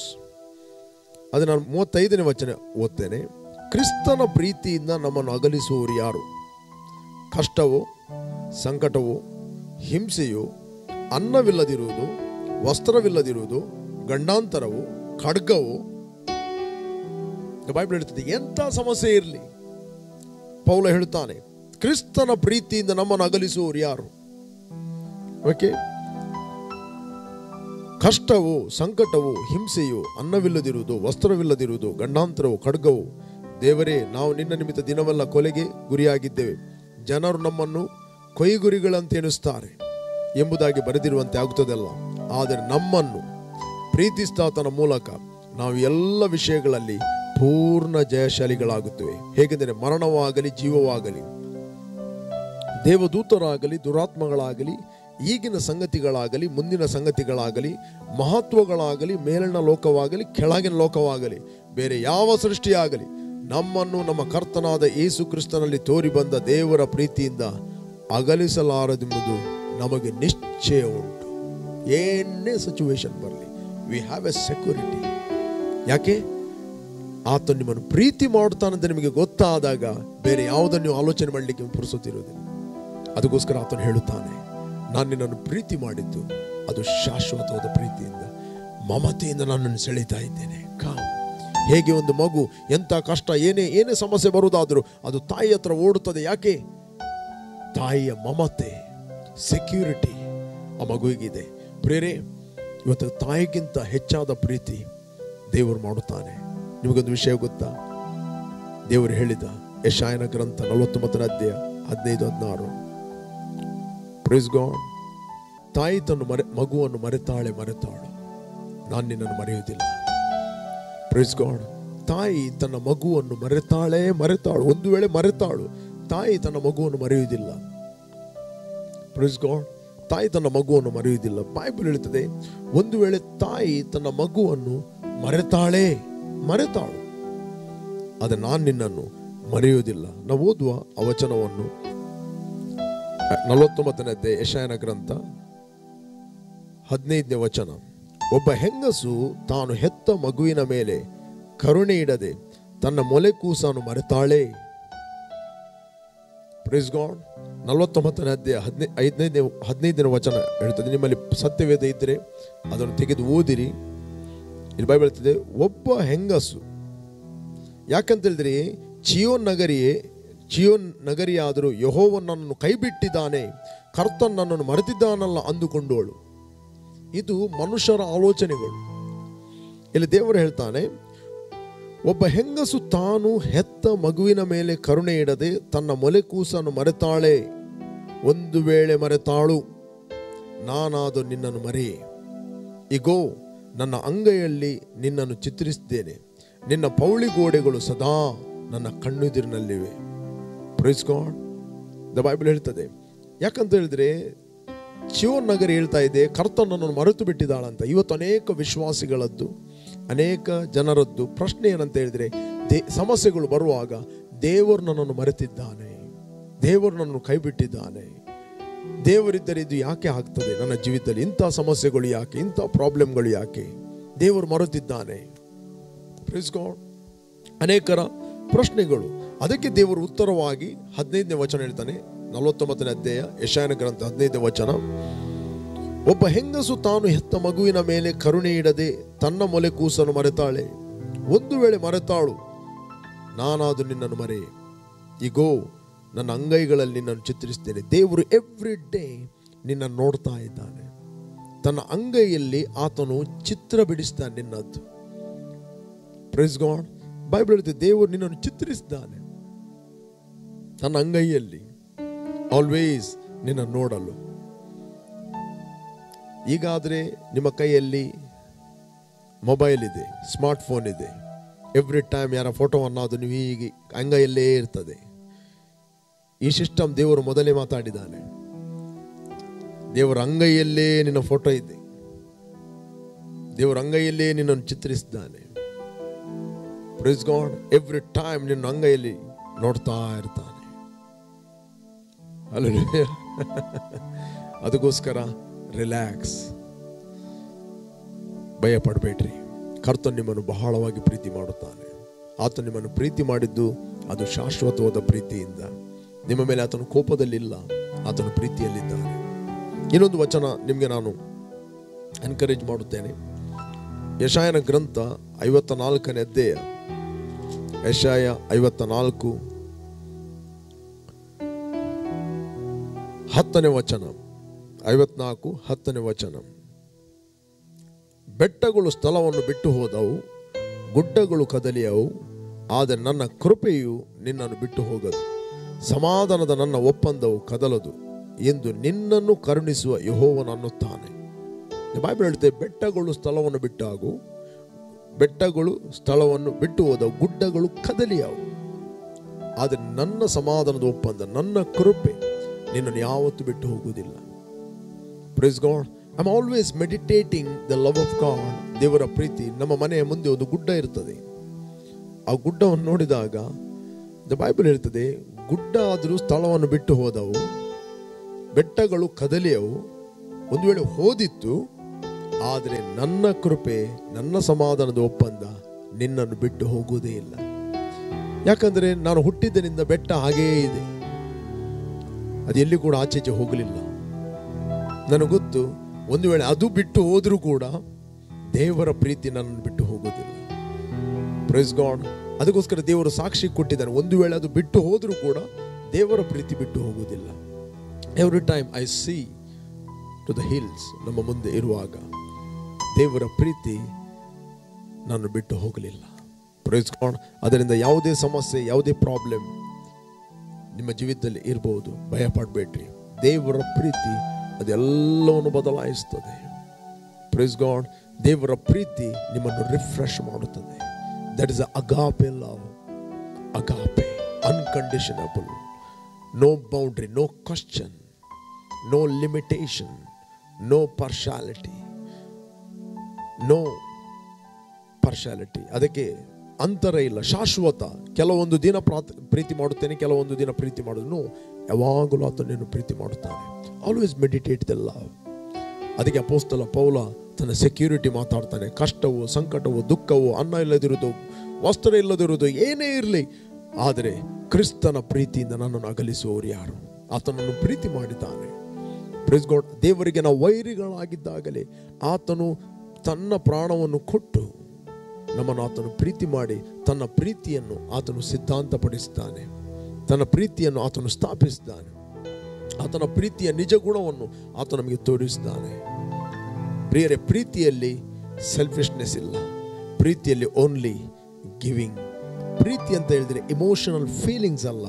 ಅದು ನಾನು 35ನೇ ವಚನ ಓದ್ತೇನೆ. ಕ್ರಿಸ್ತನ ಪ್ರೀತಿಯಿಂದ ನಮ್ಮನ್ನು ಅಗಲಿಸುವವರು ಯಾರು? ಕಷ್ಟವೋ, ಸಂಕಟವೋ, ಹಿಂಸೆಯೋ, ಅನ್ನವಿಲ್ಲದಿರುವುದು, ವಸ್ತ್ರವಿಲ್ಲದಿರುವುದು, ಗಂಡಾಂತರವೋ, ಖಡ್ಗವೋ. ಬೈಬಲ್ ಹೇಳ್ತದೆ, ಎಂಥ ಸಮಸ್ಯೆ ಇರಲಿ, ಪೌಲ ಹೇಳುತ್ತಾನೆ, ಕ್ರಿಸ್ತನ ಪ್ರೀತಿಯಿಂದ ನಮ್ಮನ್ನು ಅಗಲಿಸುವವರು ಯಾರು? ಓಕೆ, ಕಷ್ಟವೋ, ಸಂಕಟವೋ, ಹಿಂಸೆಯೋ, ಅನ್ನವಿಲ್ಲದಿರುವುದು, ವಸ್ತ್ರವಿಲ್ಲದಿರುವುದು, ಗಂಡಾಂತರವೋ, ಖಡ್ಗವೋ. ದೇವರೇ, ನಾವು ನಿನ್ನ ನಿಮಿತ್ತ ದಿನವೆಲ್ಲ ಕೊಲೆಗೆ ಗುರಿಯಾಗಿದ್ದೇವೆ, ಜನರು ನಮ್ಮನ್ನು ಕೊಯ್ಗುರಿಗಳಂತೆ ಎಣಿಸ್ತಾರೆ ಎಂಬುದಾಗಿ ಬರೆದಿರುವಂತೆ ಆಗುತ್ತದಲ್ಲ. ಆದರೆ ನಮ್ಮನ್ನು ಪ್ರೀತಿಸಿದಾತನ ಮೂಲಕ ನಾವು ಎಲ್ಲ ವಿಷಯಗಳಲ್ಲಿ ಪೂರ್ಣ ಜಯಶಾಲಿಗಳಾಗುತ್ತೇವೆ. ಹೇಗೆಂದರೆ ಮರಣವಾಗಲಿ, ಜೀವವಾಗಲಿ, ದೇವದೂತರಾಗಲಿ, ದುರಾತ್ಮಗಳಾಗಲಿ, ಈಗಿನ ಸಂಗತಿಗಳಾಗಲಿ ಮುಂದಿನ ಸಂಗತಿಗಳಾಗಲಿ ಮಹತ್ವಗಳಾಗಲಿ ಮೇಲಿನ ಲೋಕವಾಗಲಿ ಕೆಳಗಿನ ಲೋಕವಾಗಲಿ ಬೇರೆ ಯಾವ ಸೃಷ್ಟಿಯಾಗಲಿ ನಮ್ಮನ್ನು ನಮ್ಮ ಕರ್ತನಾದ ಯೇಸು ಕ್ರಿಸ್ತನಲ್ಲಿ ತೋರಿ ಬಂದ ದೇವರ ಪ್ರೀತಿಯಿಂದ ಅಗಲಿಸಲಾರದೆಂಬುದು ನಮಗೆ ನಿಶ್ಚಯ ಉಂಟು. ಏನೇ ಸಿಚುವೇಶನ್ ಬರಲಿ, ವಿ ಹ್ಯಾವ್ ಎ ಸೆಕ್ಯೂರಿಟಿ. ಯಾಕೆ? ಆತ ನಿಮ್ಮನ್ನು ಪ್ರೀತಿ ಮಾಡುತ್ತಾನಂತ ನಿಮಗೆ ಗೊತ್ತಾದಾಗ ಬೇರೆ ಯಾವುದನ್ನು ನೀವು ಆಲೋಚನೆ ಮಾಡಲಿಕ್ಕೆ ಪುರುಸುತ್ತಿರುವುದಿಲ್ಲ. ಅದಕ್ಕೋಸ್ಕರ ಆತನು ಹೇಳುತ್ತಾನೆ, ನಾನು ನಿನ್ನನ್ನು ಪ್ರೀತಿ ಮಾಡಿದ್ದು ಅದು ಶಾಶ್ವತವಾದ ಪ್ರೀತಿಯಿಂದ, ಮಮತೆಯಿಂದ ನನ್ನನ್ನು ಸೆಳೀತಾ ಇದ್ದೇನೆ. ಹೇಗೆ ಒಂದು ಮಗು ಎಂಥ ಕಷ್ಟ ಏನೇ ಸಮಸ್ಯೆ ಬರುವುದಾದರೂ ಅದು ತಾಯಿ ಹತ್ರ ಓಡುತ್ತದೆ. ಯಾಕೆ? ತಾಯಿಯ ಮಮತೆ, ಸೆಕ್ಯೂರಿಟಿ ಆ ಮಗುವಿಗಿದೆ. ಪ್ರೇರೆ, ಇವತ್ತು ತಾಯಿಗಿಂತ ಹೆಚ್ಚಾದ ಪ್ರೀತಿ ದೇವರು ಮಾಡುತ್ತಾನೆ. ನಿಮಗೊಂದು ವಿಷಯ ಗೊತ್ತಾ? ದೇವರು ಹೇಳಿದ ಯೆಶಾಯನ ಗ್ರಂಥ 49ನೇ ಅಧ್ಯಾಯ 15-16, ಪ್ರೈಸ್ ಗಾಡ್, ತಾಯಿ ತನ್ನ ಮಗುವನ್ನು ಮರೆತಾಳು, ನಾನು ನಿನ್ನನ್ನು ಮರೆಯುವುದಿಲ್ಲ. ಪ್ರೈಸ್ ಗಾಡ್, ತಾಯಿ ತನ್ನ ಮಗುವನ್ನು ಮರೆತಾಳು. ಒಂದು ವೇಳೆ ಮರೆತಾಳು, ತಾಯಿ ತನ್ನ ಮಗುವನ್ನು ಮರೆಯುವುದಿಲ್ಲ. ಪ್ರೈಸ್ ಗಾಡ್, ತಾಯಿ ತನ್ನ ಮಗುವನ್ನು ಮರೆಯುವುದಿಲ್ಲ. ಬೈಬಲ್ ಹೇಳುತ್ತದೆ, ಒಂದು ವೇಳೆ ತಾಯಿ ತನ್ನ ಮಗುವನ್ನು ಮರೆತಾಳು, ಆದರೆ ನಾನು ನಿನ್ನನ್ನು ಮರೆಯುವುದಿಲ್ಲ. ನಾವು ಓದುವ ಆ ವಚನವನ್ನು 49ನೇ ಅಧ್ಯಾಯ ಯೆಶಾಯನ ಗ್ರಂಥ 15ನೇ ವಚನ. ಒಬ್ಬ ಹೆಂಗಸು ತಾನು ಹೆತ್ತ ಮಗುವಿನ ಮೇಲೆ ಕರುಣೆ ಇಡದೆ ತನ್ನ ಮೊಲೆ ಕೂಸನ್ನು ಮರೆತಾಳೆ. Praise God. 49ನೇ ಅಧ್ಯಾಯ 15ನೇ ವಚನ ಹೇಳ್ತದೆ. ನಿಮ್ಮಲ್ಲಿ ಸತ್ಯವೇದ ಇದ್ದರೆ ಅದನ್ನು ತೆಗೆದು ಓದಿರಿ. ಇಲ್ಲಿ ಬೈಬಲ್ ಹೇಳ್ತದೆ, ಒಬ್ಬ ಹೆಂಗಸು. ಯಾಕಂತ ಹೇಳಿದ್ರೆ ಚಿಯೋನ್ ನಗರಿಯಾದರೂ ಯೆಹೋವನು ನನ್ನನ್ನು ಕೈ ಬಿಟ್ಟಿದ್ದಾನೆ, ಕರ್ತನು ನನ್ನನ್ನು ಮರೆತಿದ್ದಾನಲ್ಲ ಅಂದುಕೊಂಡೋಳು. ಇದು ಮನುಷ್ಯರ ಆಲೋಚನೆಗಳು. ಇಲ್ಲಿ ದೇವರು ಹೇಳ್ತಾನೆ, ಒಬ್ಬ ಹೆಂಗಸು ತಾನು ಹೆತ್ತ ಮಗುವಿನ ಮೇಲೆ ಕರುಣೆ ಇಡದೆ ತನ್ನ ಮೊಲೆ ಕೂಸನ್ನು ಮರೆತಾಳೆ. ಒಂದು ವೇಳೆ ಮರೆತಾಳು, ನಾನಾದು ನಿನ್ನನ್ನು ಮರೆಯೆ. ಇಗೋ, ನನ್ನ ಅಂಗೈಯಲ್ಲಿ ನಿನ್ನನ್ನು ಚಿತ್ರಿಸಿದ್ದೇನೆ, ನಿನ್ನ ಪೌಳಿ ಗೋಡೆಗಳು ಸದಾ ನನ್ನ ಕಣ್ಣೆದುರಿನಲ್ಲಿವೆ. Praise God. ದ ಬೈಬಲ್ ಹೇಳ್ತದೆ. ಯಾಕಂತ ಹೇಳಿದ್ರೆ ಚಿಯೋನ್ ನಗರಿ ಹೇಳ್ತಾ ಇದೆ, ಕರ್ತನನ್ನು ಮರೆತು ಬಿಟ್ಟಿದ್ದಾಳಂತ. ಇವತ್ತು ಅನೇಕ ವಿಶ್ವಾಸಿಗಳದ್ದು, ಅನೇಕ ಜನರದ್ದು ಪ್ರಶ್ನೆ ಏನಂತ ಹೇಳಿದ್ರೆ, ಸಮಸ್ಯೆಗಳು ಬರುವಾಗ ದೇವರು ನನ್ನನ್ನು ಮರೆತಿದ್ದಾನೆ, ದೇವರು ನನ್ನನ್ನು ಕೈ ಬಿಟ್ಟಿದ್ದಾನೆ, ದೇವರಿದ್ದರೆ ಇದು ಯಾಕೆ ಆಗ್ತದೆ ನನ್ನ ಜೀವಿತದಲ್ಲಿ, ಇಂಥ ಸಮಸ್ಯೆಗಳು ಯಾಕೆ, ಇಂಥ ಪ್ರಾಬ್ಲಮ್ಗಳು ಯಾಕೆ, ದೇವರು ಮರೆತಿದ್ದಾನೆ. Praise God. ಅನೇಕರ ಪ್ರಶ್ನೆಗಳು. ಅದಕ್ಕೆ ದೇವರು ಉತ್ತರವಾಗಿ 15ನೇ ವಚನ ಹೇಳ್ತಾನೆ, 49ನೇ ಅಧ್ಯಾಯ ಯೆಶಾಯನ ಗ್ರಂಥ 15ನೇ ವಚನ. ಒಬ್ಬ ಹೆಂಗಸು ತಾನು ಹೆತ್ತ ಮಗುವಿನ ಮೇಲೆ ಕರುಣೆ ಇಡದೆ ತನ್ನ ಮೊಲೆ ಕೂಸನ್ನು ಮರೆತಾಳೆ. ಒಂದು ವೇಳೆ ಮರೆತಾಳು, ನಾನಾದು ನಿನ್ನನ್ನು ಮರೆಯೆ. ಇಗೋ, ನನ್ನ ಅಂಗೈಗಳಲ್ಲಿ ನಿನ್ನನ್ನು ಚಿತ್ರಿಸ್ತೇನೆ. ದೇವರು ಎವ್ರಿ ಡೇ ನಿನ್ನನ್ನು ನೋಡ್ತಾ ಇದ್ದಾನೆ. ತನ್ನ ಅಂಗೈಯಲ್ಲಿ ಆತನು ಚಿತ್ರ ಬಿಡಿಸ್ತಾನೆ ನಿನ್ನದ್ದು. Praise God. ಬೈಬಲ್ ಹೇಳುತ್ತೆ, ದೇವರು ನಿನ್ನನ್ನು ಚಿತ್ರಿಸಿದ್ದಾನೆ ತನ್ನ ಅಂಗೈಯಲ್ಲಿ, ಆಲ್ವೇಸ್ ನಿನ್ನ ನೋಡಲು. ಈಗಾದರೆ ನಿಮ್ಮ ಕೈಯಲ್ಲಿ ಮೊಬೈಲ್ ಇದೆ, ಸ್ಮಾರ್ಟ್ ಫೋನ್ ಇದೆ. ಎವ್ರಿ ಟೈಮ್ ಯಾರ ಫೋಟೋವನ್ನು ಅದು ನೀವು ಹೀಗೆ ಅಂಗೈಯಲ್ಲೇ ಇರ್ತದೆ. ಈ ಸಿಸ್ಟಮ್ ದೇವರು ಮೊದಲೇ ಮಾತಾಡಿದ್ದಾನೆ. ದೇವರ ಅಂಗೈಯಲ್ಲೇ ನಿನ್ನ ಫೋಟೋ ಇದೆ, ದೇವರ ಅಂಗೈಯಲ್ಲೇ ನಿನ್ನನ್ನು ಚಿತ್ರಿಸಿದ್ದಾನೆ. Praise God. ಎವ್ರಿ ಟೈಮ್ ನಿನ್ನ ಅಂಗೈಯಲ್ಲಿ ನೋಡ್ತಾ ಇರ್ತಾನೆ. ಹಲ್ಲೆಲೂಯಾ. ಅದಕ್ಕೋಸ್ಕರ ರಿಲ್ಯಾಕ್ಸ್, ಭಯ ಪಡಬೇಡ್ರಿ. ಕರ್ತನು ನಿಮ್ಮನ್ನು ಬಹಳವಾಗಿ ಪ್ರೀತಿ ಮಾಡುತ್ತಾನೆ. ಆತ ನಿಮ್ಮನ್ನು ಪ್ರೀತಿ ಮಾಡಿದ್ದು ಅದು ಶಾಶ್ವತವಾದ ಪ್ರೀತಿಯಿಂದ. ನಿಮ್ಮ ಮೇಲೆ ಆತನು ಕೋಪದಲ್ಲಿಲ್ಲ, ಆತನು ಪ್ರೀತಿಯಲ್ಲಿದ್ದಾನೆ. ಇನ್ನೊಂದು ವಚನ ನಿಮಗೆ ನಾನು ಎನ್ಕರೇಜ್ ಮಾಡುತ್ತೇನೆ. ಯೆಶಾಯನ ಗ್ರಂಥ 54ನೇ ಅಧ್ಯಾಯ, ಯೆಶಾಯ 54 10ನೇ ವಚನ. 54 10ನೇ ವಚನ. ಬೆಟ್ಟಗಳು ಸ್ಥಳವನ್ನು ಬಿಟ್ಟು ಹೋದವು, ಗುಡ್ಡಗಳು ಕದಲಿಯವು, ಆದರೆ ನನ್ನ ಕೃಪೆಯು ನಿನ್ನನ್ನು ಬಿಟ್ಟು ಹೋಗದು, ಸಮಾಧಾನದ ನನ್ನ ಒಪ್ಪಂದವು ಕದಲದು ಎಂದು ನಿನ್ನನ್ನು ಕರುಣಿಸುವ ಯೆಹೋವನು ಅನ್ನುತ್ತಾನೆ. ಬೈಬಲ್ ಹೇಳುತ್ತೆ, ಬೆಟ್ಟಗಳು ಸ್ಥಳವನ್ನು ಬಿಟ್ಟಾಗು, ಬೆಟ್ಟಗಳು ಸ್ಥಳವನ್ನು ಬಿಟ್ಟು ಹೋದವು, ಗುಡ್ಡಗಳು ಕದಲಿಯವು, ಆದರೆ ನನ್ನ ಸಮಾಧಾನದ ಒಪ್ಪಂದ, ನನ್ನ ಕೃಪೆ ನಿನ್ನನ್ನು ಯಾವತ್ತೂ ಬಿಟ್ಟು ಹೋಗುವುದಿಲ್ಲ. Praise God. I'm always meditating the love of God. ದೇವರ ಪ್ರೀತಿ. ನಮ್ಮ ಮನೆಯ ಮುಂದೆ ಒಂದು ಗುಡ್ಡ ಇರ್ತದೆ. ಆ ಗುಡ್ಡವನ್ನು ನೋಡಿದಾಗ ದ ಬೈಬಲ್ ಹೇಳ್ತದೆ, ಗುಡ್ಡ ಆದರೂ ಸ್ಥಳವನ್ನು ಬಿಟ್ಟು ಹೋದವು, ಬೆಟ್ಟಗಳು ಕದಲಿಯವು, ಒಂದು ವೇಳೆ ಹೋದಿತ್ತು, ಆದರೆ ನನ್ನ ಕೃಪೆ, ನನ್ನ ಸಮಾಧಾನದ ಒಪ್ಪಂದ ನಿನ್ನನ್ನು ಬಿಟ್ಟು ಹೋಗುವುದೇ ಇಲ್ಲ. ಯಾಕಂದ್ರೆ ನಾನು ಹುಟ್ಟಿದ್ದನಿಂದ ಬೆಟ್ಟ ಹಾಗೆಯೇ ಇದೆ, ಅದು ಎಲ್ಲಿ ಕೂಡ ಆಚೆಚೆ ಹೋಗಲಿಲ್ಲ. ನನಗೆ ಗೊತ್ತು, ಒಂದು ವೇಳೆ ಅದು ಬಿಟ್ಟು ಹೋದರೂ ಕೂಡ ದೇವರ ಪ್ರೀತಿ ನನ್ನನ್ನು ಬಿಟ್ಟು ಹೋಗೋದಿಲ್ಲ. Price God. ಅದಕ್ಕೋಸ್ಕರ ದೇವರು ಸಾಕ್ಷಿ ಕೊಟ್ಟಿದ್ದಾನೆ, ಒಂದು ವೇಳೆ ಅದು ಬಿಟ್ಟು ಹೋದರೂ ಕೂಡ ದೇವರ ಪ್ರೀತಿ ಬಿಟ್ಟು ಹೋಗೋದಿಲ್ಲ. Every time I see to the hills, ನಮ್ಮ ಮುಂದೆ ಇರುವಾಗ ದೇವರ ಪ್ರೀತಿ ನಾನು ಬಿಟ್ಟು ಹೋಗಲಿಲ್ಲ. Praise God. ಅದರಿಂದ ಯಾವುದೇ ಸಮಸ್ಯೆ, ಯಾವುದೇ ಪ್ರಾಬ್ಲಮ್ ನಿಮ್ಮ ಜೀವಿತದಲ್ಲಿ ಇರಬಹುದು, ಭಯ ಪಡಬೇಡ್ರಿ. ದೇವರ ಪ್ರೀತಿ ಅದೆಲ್ಲವನ್ನು ಬದಲಾಯಿಸ್ತದೆ. Praise God. ದೇವರ ಪ್ರೀತಿ ನಿಮ್ಮನ್ನು ರಿಫ್ರೆಶ್ ಮಾಡುತ್ತದೆ. That is agape love. Agape, unconditional, no boundary, no question, no limitation, no partiality, no partiality. ಅದಕ್ಕೆ ಅಂತರ ಇಲ್ಲ, ಶಾಶ್ವತ. ಕೆಲವೊಂದು ದಿನ ಪ್ರೀತಿ ಮಾಡುತ್ತೇನೆ, ಕೆಲವೊಂದು ದಿನ ಪ್ರೀತಿ ಮಾಡೋದು. ಯಾವಾಗಲೂ ಆತನನ್ನು ಪ್ರೀತಿ ಮಾಡುತ್ತಾನೆ. Always meditate the love. ಅದಕ್ಕೆ ಅಪೊಸ್ತಲ ಪೌಲ ತನ್ನ ಸೆಕ್ಯೂರಿಟಿ ಮಾತಾಡ್ತಾನೆ. ಕಷ್ಟವು, ಸಂಕಟವು, ದುಃಖವು, ಅನ್ನ ಇಲ್ಲದಿರುವುದು, ವಸ್ತ್ರ ಇಲ್ಲದಿರುವುದು, ಏನೇ ಇರಲಿ, ಆದರೆ ಕ್ರಿಸ್ತನ ಪ್ರೀತಿಯಿಂದ ನನ್ನನ್ನು ಅಗಲಿಸುವವರು ಯಾರು? ಆತನನ್ನು ಪ್ರೀತಿ ಮಾಡಿದ್ದಾನೆ. Praise God. ದೇವರಿಗೆ ನಾವು ವೈರಿಗಳಾಗಿದ್ದಾಗಲೇ ಆತನು ತನ್ನ ಪ್ರಾಣವನ್ನು ಕೊಟ್ಟು ನಮ್ಮನ್ನು ಆತನು ಪ್ರೀತಿ ಮಾಡಿ ತನ್ನ ಪ್ರೀತಿಯನ್ನು ಆತನು ಸಿದ್ಧಾಂತಪಡಿಸಿದ್ದಾನೆ, ತನ್ನ ಪ್ರೀತಿಯನ್ನು ಆತನು ಸ್ಥಾಪಿಸಿದ್ದಾನೆ. ಆತನ ಪ್ರೀತಿಯ ನಿಜ ಗುಣವನ್ನು ಆತ ನಮಗೆ ತೋರಿಸಿದ್ದಾನೆ. ಪ್ರಿಯರೇ, ಪ್ರೀತಿಯಲ್ಲಿ ಸೆಲ್ಫಿಶ್ನೆಸ್ ಇಲ್ಲ, ಪ್ರೀತಿಯಲ್ಲಿ ಓನ್ಲಿ ಗಿವಿಂಗ್. ಪ್ರೀತಿ ಅಂತ ಹೇಳಿದ್ರೆ ಇಮೋಷನಲ್ ಫೀಲಿಂಗ್ಸ್ ಅಲ್ಲ.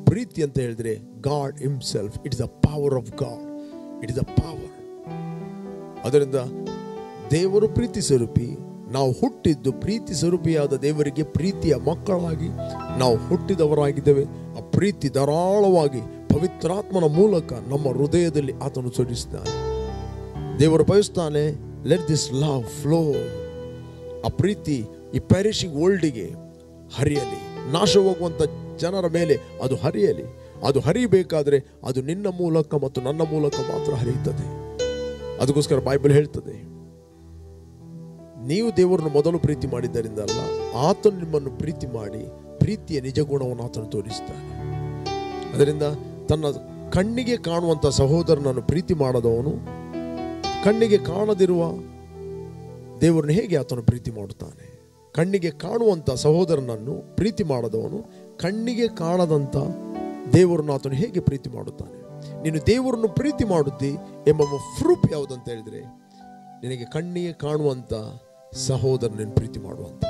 ಪ್ರೀತಿ ಅಂತ ಹೇಳಿದ್ರೆ god himself. It is a power of god. It is a power. ಅದರಿಂದ ದೇವರು ಪ್ರೀತಿ ಸ್ವರೂಪಿ. ನಾವು ಹುಟ್ಟಿದ್ದು ಪ್ರೀತಿ ಸ್ವರೂಪಿಯಾದ ದೇವರಿಗೆ ಪ್ರೀತಿಯ ಮಕ್ಕಳಾಗಿ ನಾವು ಹುಟ್ಟಿದವರಾಗಿದ್ದೇವೆ. ಆ ಪ್ರೀತಿ ಧಾರಾಳವಾಗಿ ಪವಿತ್ರಾತ್ಮನ ಮೂಲಕ ನಮ್ಮ ಹೃದಯದಲ್ಲಿ ಆತನು ಸುರಿಸಿದ್ದಾನೆ. ದೇವರು ಬಯಸ್ತಾನೆ, ಲೆಟ್ ದಿಸ್ ಲವ್ ಫ್ಲೋ. ಆ ಪ್ರೀತಿ ಈ ಪೆರಿಶಿಂಗ್ ವರ್ಲ್ಡಿಗೆ ಹರಿಯಲಿ, ನಾಶ ಹೋಗುವಂತ ಜನರ ಮೇಲೆ ಅದು ಹರಿಯಲಿ. ಅದು ಹರಿಬೇಕಾದ್ರೆ ಅದು ನಿನ್ನ ಮೂಲಕ ಮತ್ತು ನನ್ನ ಮೂಲಕ ಮಾತ್ರ ಹರಿಯುತ್ತದೆ. ಅದಕ್ಕೋಸ್ಕರ ಬೈಬಲ್ ಹೇಳ್ತದೆ, ನೀವು ದೇವರನ್ನು ಮೊದಲು ಪ್ರೀತಿ ಮಾಡಿದ್ದರಿಂದ ಅಲ್ಲ, ಆತನು ನಿಮ್ಮನ್ನು ಪ್ರೀತಿ ಮಾಡಿ ಪ್ರೀತಿಯ ನಿಜ ಗುಣವನ್ನು ಆತನು ತೋರಿಸ್ತಾನೆ. ಅದರಿಂದ ತನ್ನ ಕಣ್ಣಿಗೆ ಕಾಣುವಂತ ಸಹೋದರನನ್ನು ಪ್ರೀತಿ ಮಾಡದವನು ಕಣ್ಣಿಗೆ ಕಾಣದಿರುವ ದೇವರನ್ನು ಹೇಗೆ ಆತನು ಪ್ರೀತಿ ಮಾಡುತ್ತಾನೆ? ಕಣ್ಣಿಗೆ ಕಾಣುವಂತ ಸಹೋದರನನ್ನು ಪ್ರೀತಿ ಮಾಡದವನು ಕಣ್ಣಿಗೆ ಕಾಣದಂತ ದೇವರನ್ನು ಆತನು ಹೇಗೆ ಪ್ರೀತಿ ಮಾಡುತ್ತಾನೆ? ನೀನು ದೇವರನ್ನು ಪ್ರೀತಿ ಮಾಡುತ್ತಿ ಎಂಬ ಪ್ರೂಫ್ ಯಾವುದಂತ ಹೇಳಿದ್ರೆ, ನಿನಗೆ ಕಣ್ಣಿಗೆ ಕಾಣುವಂತ ಸಹೋದರನನ್ನು ಪ್ರೀತಿ ಮಾಡುವಂತ.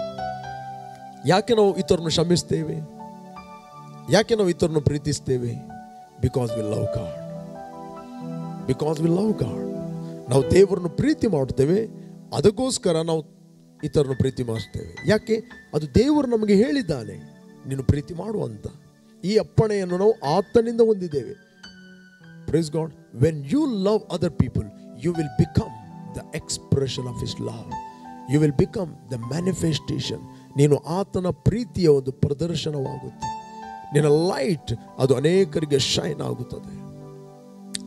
ಯಾಕೆ ನಾವು ಇತರನ್ನು ಕ್ಷಮಿಸ್ತೇವೆ? ಯಾಕೆ ನಾವು ಇತರನ್ನು ಪ್ರೀತಿಸ್ತೇವೆ? Because we love God. Because we love God. ನಾವು ದೇವರನ್ನು ಪ್ರೀತಿ ಮಾಡುತ್ತೇವೆ, ಅದಕ್ಕೋಸ್ಕರ ನಾವು ಇತರನ್ನು ಪ್ರೀತಿ ಮಾಡ್ತೇವೆ. ಯಾಕೆ? ಅದು ದೇವರು ನಮಗೆ ಹೇಳಿದ್ದಾನೆ, ನೀನು ಪ್ರೀತಿ ಮಾಡುವಂತ. ಈ ಅಪ್ಪಣೆಯನ್ನು ನಾವು ಆತನಿಂದ ಹೊಂದಿದ್ದೇವೆ. Praise God. When you love other people, you will become the expression of his love. You will become the manifestation. ನೀನು ಆತನ ಪ್ರೀತಿಯ ಒಂದು ಪ್ರದರ್ಶನವಾಗುತ್ತೆ. ನಿನ್ನ ಲೈಟ್ ಅದು ಅನೇಕರಿಗೆ ಶೈನ್ ಆಗುತ್ತದೆ,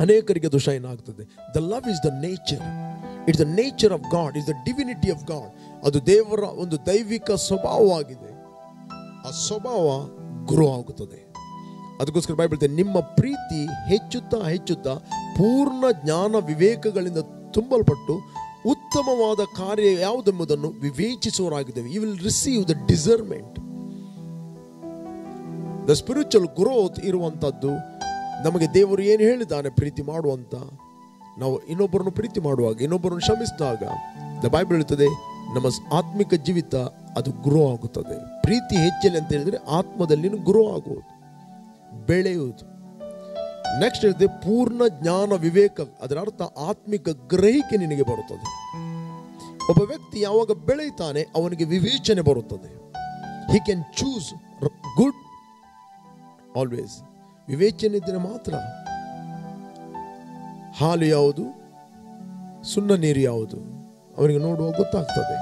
ಅನೇಕರಿಗೆ ಅದು ಶೈನ್ ಆಗ್ತದೆ. The love is the nature. It's the nature of god, it's the divinity of god. ಅದು ದೇವರ ಒಂದು ದೈವಿಕ ಸ್ವಭಾವವಾಗಿದೆ. ಆ ಸ್ವಭಾವ ಗ್ರೋ ಆಗುತ್ತದೆ. ಅದಕ್ಕೋಸ್ಕರ ಬೈಬಲ್ ಹೇಳ್ತದೆ, ನಿಮ್ಮ ಪ್ರೀತಿ ಹೆಚ್ಚುತ್ತಾ ಹೆಚ್ಚುತ್ತಾ ಪೂರ್ಣ ಜ್ಞಾನ ವಿವೇಕಗಳಿಂದ ತುಂಬಲ್ಪಟ್ಟು ಉತ್ತಮವಾದ ಕಾರ್ಯ ಯಾವುದೆಂಬುದನ್ನು ವಿವೇಚಿಸುವರಾಗಿದ್ದೇವೆ. You will receive the discernment. The spiritual growth ಇರುವಂತದ್ದು ನಮಗೆ ದೇವರು ಏನು ಹೇಳಿದ್ದಾನೆ ಪ್ರೀತಿ ಮಾಡುವಂತ. ನಾವು ಇನ್ನೊಬ್ಬರನ್ನು ಪ್ರೀತಿ ಮಾಡುವಾಗ, ಇನ್ನೊಬ್ಬರನ್ನು ಕ್ಷಮಿಸಿದಾಗ, ದ ಬೈಬಲ್ ಹೇಳ್ತದೆ ನಮ್ಮ ಆತ್ಮಿಕ ಜೀವಿತ ಅದು ಗ್ರೋ ಆಗುತ್ತದೆ. ಪ್ರೀತಿ ಹೆಚ್ಚಲಿ ಅಂತ ಹೇಳಿದ್ರೆ ಆತ್ಮದಲ್ಲಿ ಗ್ರೋ ಆಗುವುದು, ಬೆಳೆಯುವುದು. ನೆಕ್ಸ್ಟ್ ಹೇಳಿದೆ ಪೂರ್ಣ ಜ್ಞಾನ ವಿವೇಕ. ಅದರ ಅರ್ಥ ಆತ್ಮಿಕ ಗ್ರಹಿಕೆ ನಿನಗೆ ಬರುತ್ತದೆ. ಒಬ್ಬ ವ್ಯಕ್ತಿ ಯಾವಾಗ ಬೆಳೆಯುತ್ತಾನೆ ಅವನಿಗೆ ವಿವೇಚನೆ ಬರುತ್ತದೆ. He can choose good always. ವಿವೇಚನೆ ಇದ್ದರೆ ಮಾತ್ರ ಹಾಲು ಯಾವುದು, ಸುಣ್ಣ ನೀರು ಯಾವುದು ಅವರಿಗೆ ನೋಡುವಾಗ ಗೊತ್ತಾಗ್ತದೆ.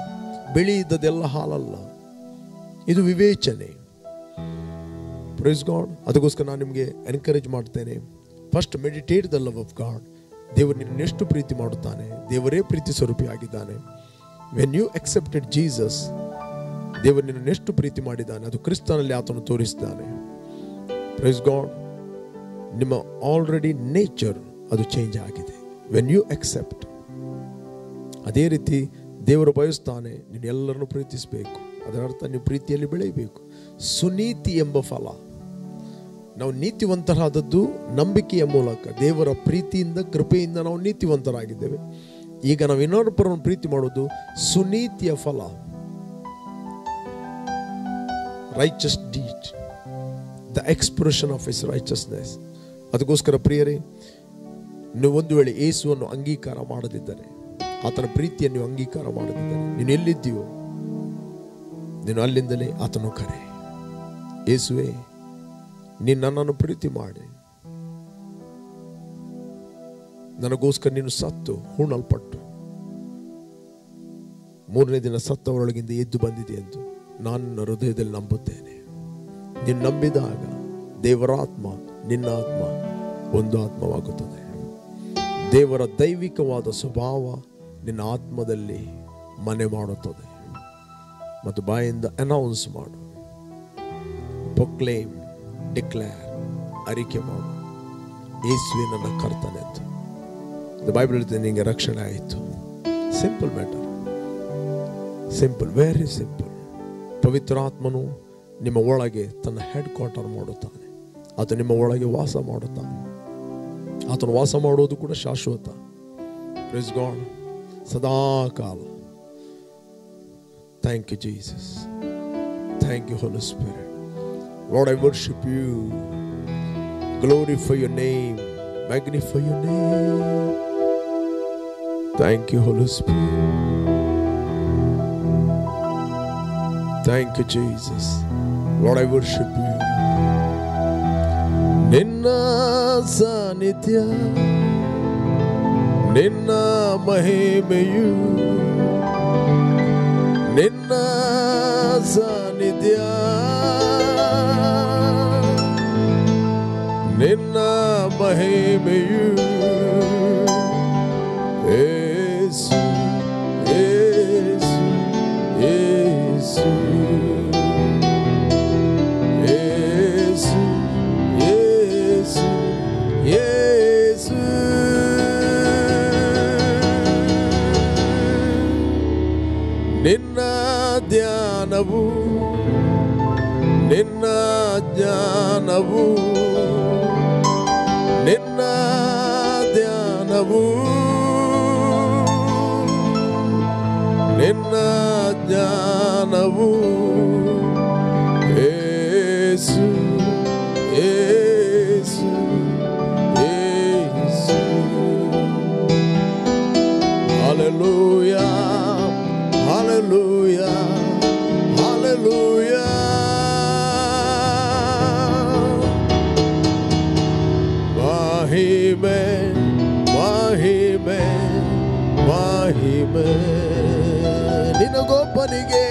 ಬಿಳಿ ಇದ್ದದೆಲ್ಲ ಹಾಲಲ್ಲ, ಇದು ವಿವೇಚನೆ. Price God. ಅದಕ್ಕೋಸ್ಕರ ನಾನು ನಿಮಗೆ ಎನ್ಕರೇಜ್ ಮಾಡ್ತೇನೆ, first meditate the love of god. ದೇವರು ನಿನ್ನನ್ನು ಎಷ್ಟು ಪ್ರೀತಿ ಮಾಡುತ್ತಾನೆ, ದೇವರೇ ಪ್ರೀತಿ ಸ್ವರೂಪಿ ಆಗಿದ್ದಾನೆ. ವೆನ್ ಯು ಅಕ್ಸೆಪ್ಟೆಡ್ ಜೀಸಸ್, ದೇವರು ನಿನ್ನನ್ನು ಎಷ್ಟು ಪ್ರೀತಿ ಮಾಡಿದ್ದಾನೆ ಅದು ಕ್ರಿಸ್ತನಲ್ಲಿ ಆತನು ತೋರಿಸಿದ್ದಾನೆ. Praise God. ನಿಮ್ಮ ಆಲ್ರೆಡಿ ನೇಚರ್ ಅದು ಚೇಂಜ್ ಆಗಿದೆ ವೆನ್ ಯು ಅಕ್ಸೆಪ್ಟ್. ಅದೇ ರೀತಿ ದೇವರು ಬಯಸ್ತಾನೆ ನೀನು ಎಲ್ಲರನ್ನು ಪ್ರೀತಿಸಬೇಕು. ಅದರ ಅರ್ಥ ನೀವು ಪ್ರೀತಿಯಲ್ಲಿ ಬೆಳೆಯಬೇಕು. ಸುನೀತಿ ಎಂಬ ಫಲ. ನಾವು ನೀತಿವಂತರಾದದ್ದು ನಂಬಿಕೆಯ ಮೂಲಕ. ದೇವರ ಪ್ರೀತಿಯಿಂದ ಕೃಪೆಯಿಂದ ನಾವು ನೀತಿವಂತರಾಗಿದ್ದೇವೆ. ಈಗ ನಾವು ಇನ್ನೊಬ್ಬರನ್ನು ಪ್ರೀತಿ ಮಾಡೋದು ಸುನೀತಿಯ ಫಲ, righteous deed, the expression of his righteousness. ಅದಕ್ಕೋಸ್ಕರ ಪ್ರಿಯರೇ, ನೀವು ಒಂದು ವೇಳೆ ಯೇಸುವನ್ನು ಅಂಗೀಕಾರ ಮಾಡದಿದ್ದರೆ, ಆತನ ಪ್ರೀತಿಯನ್ನು ನೀವು ಅಂಗೀಕಾರ ಮಾಡದಿದ್ದರೆ, ನೀನು ಎಲ್ಲಿದ್ದೀಯೋ ನೀನು ಅಲ್ಲಿಂದಲೇ ಆತನು ಕರೆ. ಯೇಸುವೇ, ನೀನು ನನ್ನನ್ನು ಪ್ರೀತಿ ಮಾಡಿ, ನನಗೋಸ್ಕರ ನೀನು ಸತ್ತು ಹೂಣಲ್ಪಟ್ಟು ಮೂರನೇ ದಿನ ಸತ್ತವರೊಳಗಿಂದ ಎದ್ದು ಬಂದಿದೆ ಎಂದು ನಾನು ನನ್ನ ಹೃದಯದಲ್ಲಿ ನಂಬುತ್ತೇನೆ. ನೀನು ನಂಬಿದಾಗ ದೇವರ ಆತ್ಮ ನಿನ್ನ ಆತ್ಮ ಒಂದು ಆತ್ಮವಾಗುತ್ತದೆ. ದೇವರ ದೈವಿಕವಾದ ಸ್ವಭಾವ ನಿನ್ನ ಆತ್ಮದಲ್ಲಿ ಮನೆ ಮಾಡುತ್ತದೆ. ಮತ್ತು ಬಾಯಿಂದ ಅನೌನ್ಸ್ ಮಾಡು, ಪ್ರೊಕ್ಲೇಮ್, ಡಿಕ್ಲೇರ್, ಅರಿಕೆ ಮಾಡು, ಯೇಸುವೇ ನನ್ನ ಕರ್ತನೆ ಅಂತ. ಬೈಬಲ್ ಹೇಳ್ತದೆ ನಿಮಗೆ ರಕ್ಷಣೆ ಆಯಿತು. Simple matter, simple, very simple. ಪವಿತ್ರ ಆತ್ಮನು ನಿಮ್ಮ ಒಳಗೆ ತನ್ನ ಹೆಡ್ ಕ್ವಾರ್ಟರ್ ಮಾಡುತ್ತಾನೆ. ಆತ ನಿಮ್ಮ ಒಳಗೆ ವಾಸ ಮಾಡುತ್ತಾನೆ. ಆತನು ವಾಸ ಮಾಡೋದು ಕೂಡ ಶಾಶ್ವತ. Praise God. ಸದಾ ಕಾಲ. Thank you Jesus. Thank you Holy Spirit. Lord, I worship you. Glorify your name. Magnify your name. Thank you, Holy Spirit. Thank you, Jesus. Lord, I worship you. Ninna ಸಾನ್ನಿಧ್ಯ, ನಿನ್ನ ಮಹಿಮೆಯು, ನಿನ್ನ ಸಾನ್ನಿಧ್ಯ, ನಿನ್ನ ಮಹಿಮೆಯು, ಯೇಸು ಯೇಸು ಯೇಸು ಯೇಸು ಯೇಸು ಯೇಸು. ನಿನ್ನ ಧ್ಯಾನವು, ನಿನ್ನ ಜ್ಞಾನವು, ನಿನ್ನ ಧ್ಯಾನವು, ನಿನ್ನ ಜ್ಞಾನವು, ಯೇಸು ಯೇಸು ಯೇಸು. Hallelujah hallelujah hallelujah. ಮಹಿಮೆ ಮಹಿಮೆ ಮಹಿಮೆ ನಿನಗೊಬ್ಬನಿಗೆ.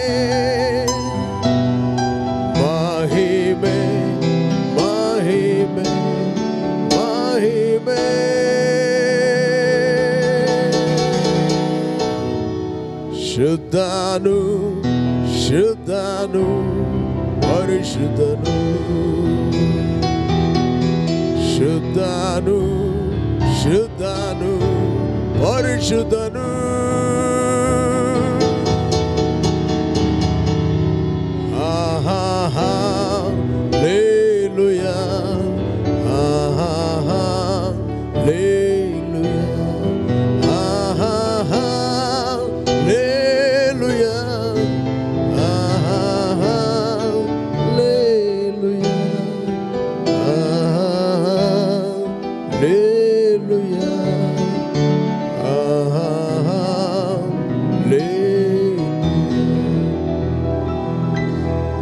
ಮಹಿಮೆ ಮಹಿಮೆ ಮಹಿಮೆ. ಶುದ್ಧನು ಶುದ್ಧನು ಪರಿಶುದ್ಧನು, ಶುದ್ಧನು ಶುದ್ಧನು ಪರಿಶುದ್ಧನು. ಹಲ್ಲೆಲೂಯಾ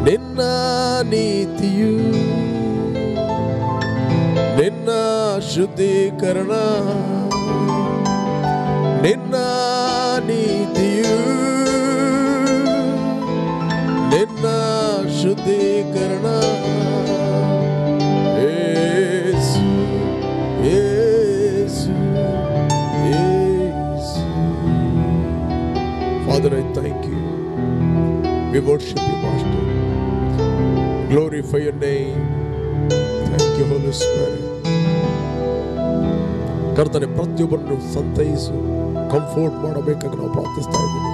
ನಿನ್ನ ನೀತಿಯು, ನಿನ್ನ ಶುದ್ಧೀಕರಣ, ನಿನ್ನ ನೀತಿಯು ನಿನ್ನ ಶುದ್ಧೀಕರಣ ಯೇಸು ಯೇಸು ಯೇಸು. Father, I thank you. We worship you, Master. Glorify your name. Thank you, Holy Spirit. ಕರ್ತನೆ, ಪ್ರತಿಯೊಬ್ಬರನ್ನು ಸಂತೈಸು, ಕಂಫರ್ಟ್ ಮಾಡಬೇಕಾಗಿ ನಾವು ಪ್ರಾರ್ಥಿಸ್ತಾ ಇದ್ದೀವಿ.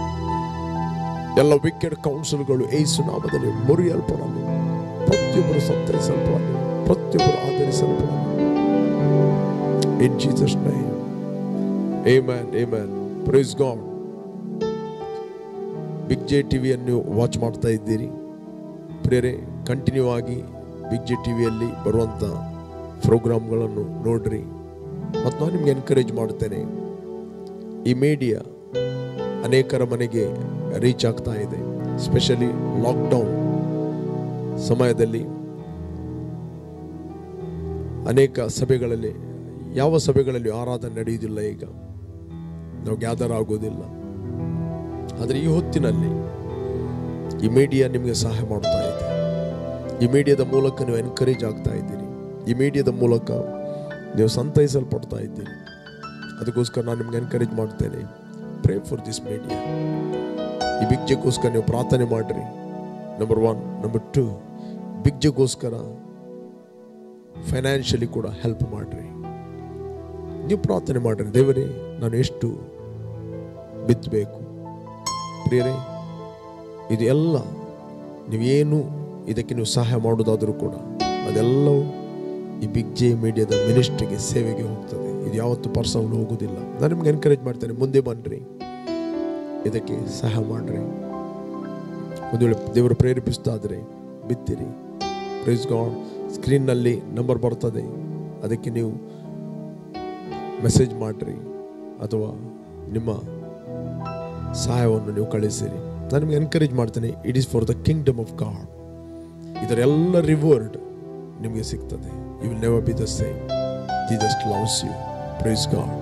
ಎಲ್ಲ ವಿಕೆಟ್ ಕೌನ್ಸಿಲ್ಗಳು ಯೇಸು ನಾಮದಲ್ಲಿ ಮುರಿಯಲ್ಪಡಲಿ. ಪ್ರತಿಯೊಬ್ಬರು ಸಂತೈಸಲ್ಪಡಲಿ, ಪ್ರತಿಯೊಬ್ಬರು ಆಧರಿಸಲ್ಪಡಲಿ. In Jesus name, amen, amen. Praise God. Big J ಟಿವಿಯನ್ನು ವಾಚ್ ಮಾಡ್ತಾ ಇದ್ದೀರಿ ಪ್ರಿಯರೇ. ಕಂಟಿನ್ಯೂ ಆಗಿ ಬಿಗ್ ಜೆ ಟಿವಿಯಲ್ಲಿ ಬರುವಂಥ ಪ್ರೋಗ್ರಾಮ್ಗಳನ್ನು ನೋಡ್ರಿ. ಮತ್ತು ನಾನು ನಿಮ್ಗೆ ಎನ್ಕರೇಜ್ ಮಾಡ್ತೇನೆ, ಈ ಮೀಡಿಯಾ ಅನೇಕರ ಮನೆಗೆ ರೀಚ್ ಆಗ್ತಾ ಇದೆ. ಸ್ಪೆಷಲಿ ಲಾಕ್ಡೌನ್ ಸಮಯದಲ್ಲಿ ಅನೇಕ ಸಭೆಗಳಲ್ಲಿ, ಯಾವ ಸಭೆಗಳಲ್ಲಿ ಆರಾಧನೆ ನಡೆಯುವುದಿಲ್ಲ, ಈಗ ನಾವು ಗ್ಯಾದರ್ ಆಗೋದಿಲ್ಲ. ಆದರೆ ಈ ಹೊತ್ತಿನಲ್ಲಿ ಈ ಮೀಡಿಯಾ ನಿಮಗೆ ಸಹಾಯ ಮಾಡ್ತಾ ಇದೆ. ಈ ಮೀಡಿಯಾದ ಮೂಲಕ ನೀವು ಎನ್ಕರೇಜ್ ಆಗ್ತಾ ಇದ್ದೀರಿ. ಈ ಮೀಡಿಯಾದ ಮೂಲಕ ನೀವು ಸಂತೈಸಲ್ಪಡ್ತಾ ಇದ್ದೀರಿ. ಅದಕ್ಕೋಸ್ಕರ ನಾನು ನಿಮ್ಗೆ ಎನ್ಕರೇಜ್ ಮಾಡ್ತೇನೆ, ಪ್ರೇ ಫಾರ್ ದಿಸ್ ಮೀಡಿಯಾ. ಈ ಬಿಗ್ ಜೆಗೋಸ್ಕರ ನೀವು ಪ್ರಾರ್ಥನೆ ಮಾಡಿರಿ. ನಂಬರ್ 1. ನಂಬರ್ 2, ಬಿಗ್ ಜೆಗೋಸ್ಕರ ಫೈನಾನ್ಷಿಯಲಿ ಕೂಡ ಹೆಲ್ಪ್ ಮಾಡಿರಿ. ನೀವು ಪ್ರಾರ್ಥನೆ ಮಾಡಿರಿ, ದೇವರೇ ನಾನು ಎಷ್ಟು ಬಿತ್ತಬೇಕು. ಪ್ರಿಯರೇ, ಇದು ಎಲ್ಲ ನೀವೇನು ಇದಕ್ಕೆ ನೀವು ಸಹಾಯ ಮಾಡೋದಾದರೂ ಕೂಡ ಅದೆಲ್ಲವೂ ಈ ಬಿಗ್ ಜೆ ಮೀಡಿಯಾದ ಮಿನಿಸ್ಟ್ರಿಗೆ, ಸೇವೆಗೆ ಹೋಗ್ತದೆ. ಇದು ಯಾವತ್ತೂ ಪರ್ಸನಲ್ ಹೋಗೋದಿಲ್ಲ. ನಾನು ನಿಮ್ಗೆ ಎನ್ಕರೇಜ್ ಮಾಡ್ತೇನೆ, ಮುಂದೆ ಬನ್ನಿರಿ, ಇದಕ್ಕೆ ಸಹಾಯ ಮಾಡಿರಿ. ಒಂದು ವೇಳೆ ದೇವರು ಪ್ರೇರೇಪಿಸ್ತಾದರೆ ಬಿತ್ತಿರಿ. Praise God. ಸ್ಕ್ರೀನ್ನಲ್ಲಿ ನಂಬರ್ ಬರ್ತದೆ, ಅದಕ್ಕೆ ನೀವು ಮೆಸೇಜ್ ಮಾಡಿರಿ ಅಥವಾ ನಿಮ್ಮ ಸಹಾಯವನ್ನು ನೀವು ಕಳಿಸಿರಿ. ನಾನು ನಿಮಗೆ ಎನ್ಕರೇಜ್ ಮಾಡ್ತೇನೆ, it is for the kingdom of God. ಇದರ ಎಲ್ಲ ರಿವಾರ್ಡ್ ನಿಮಗೆ ಸಿಗ್ತದೆ. You will never be the same. Jesus loves you. Praise god.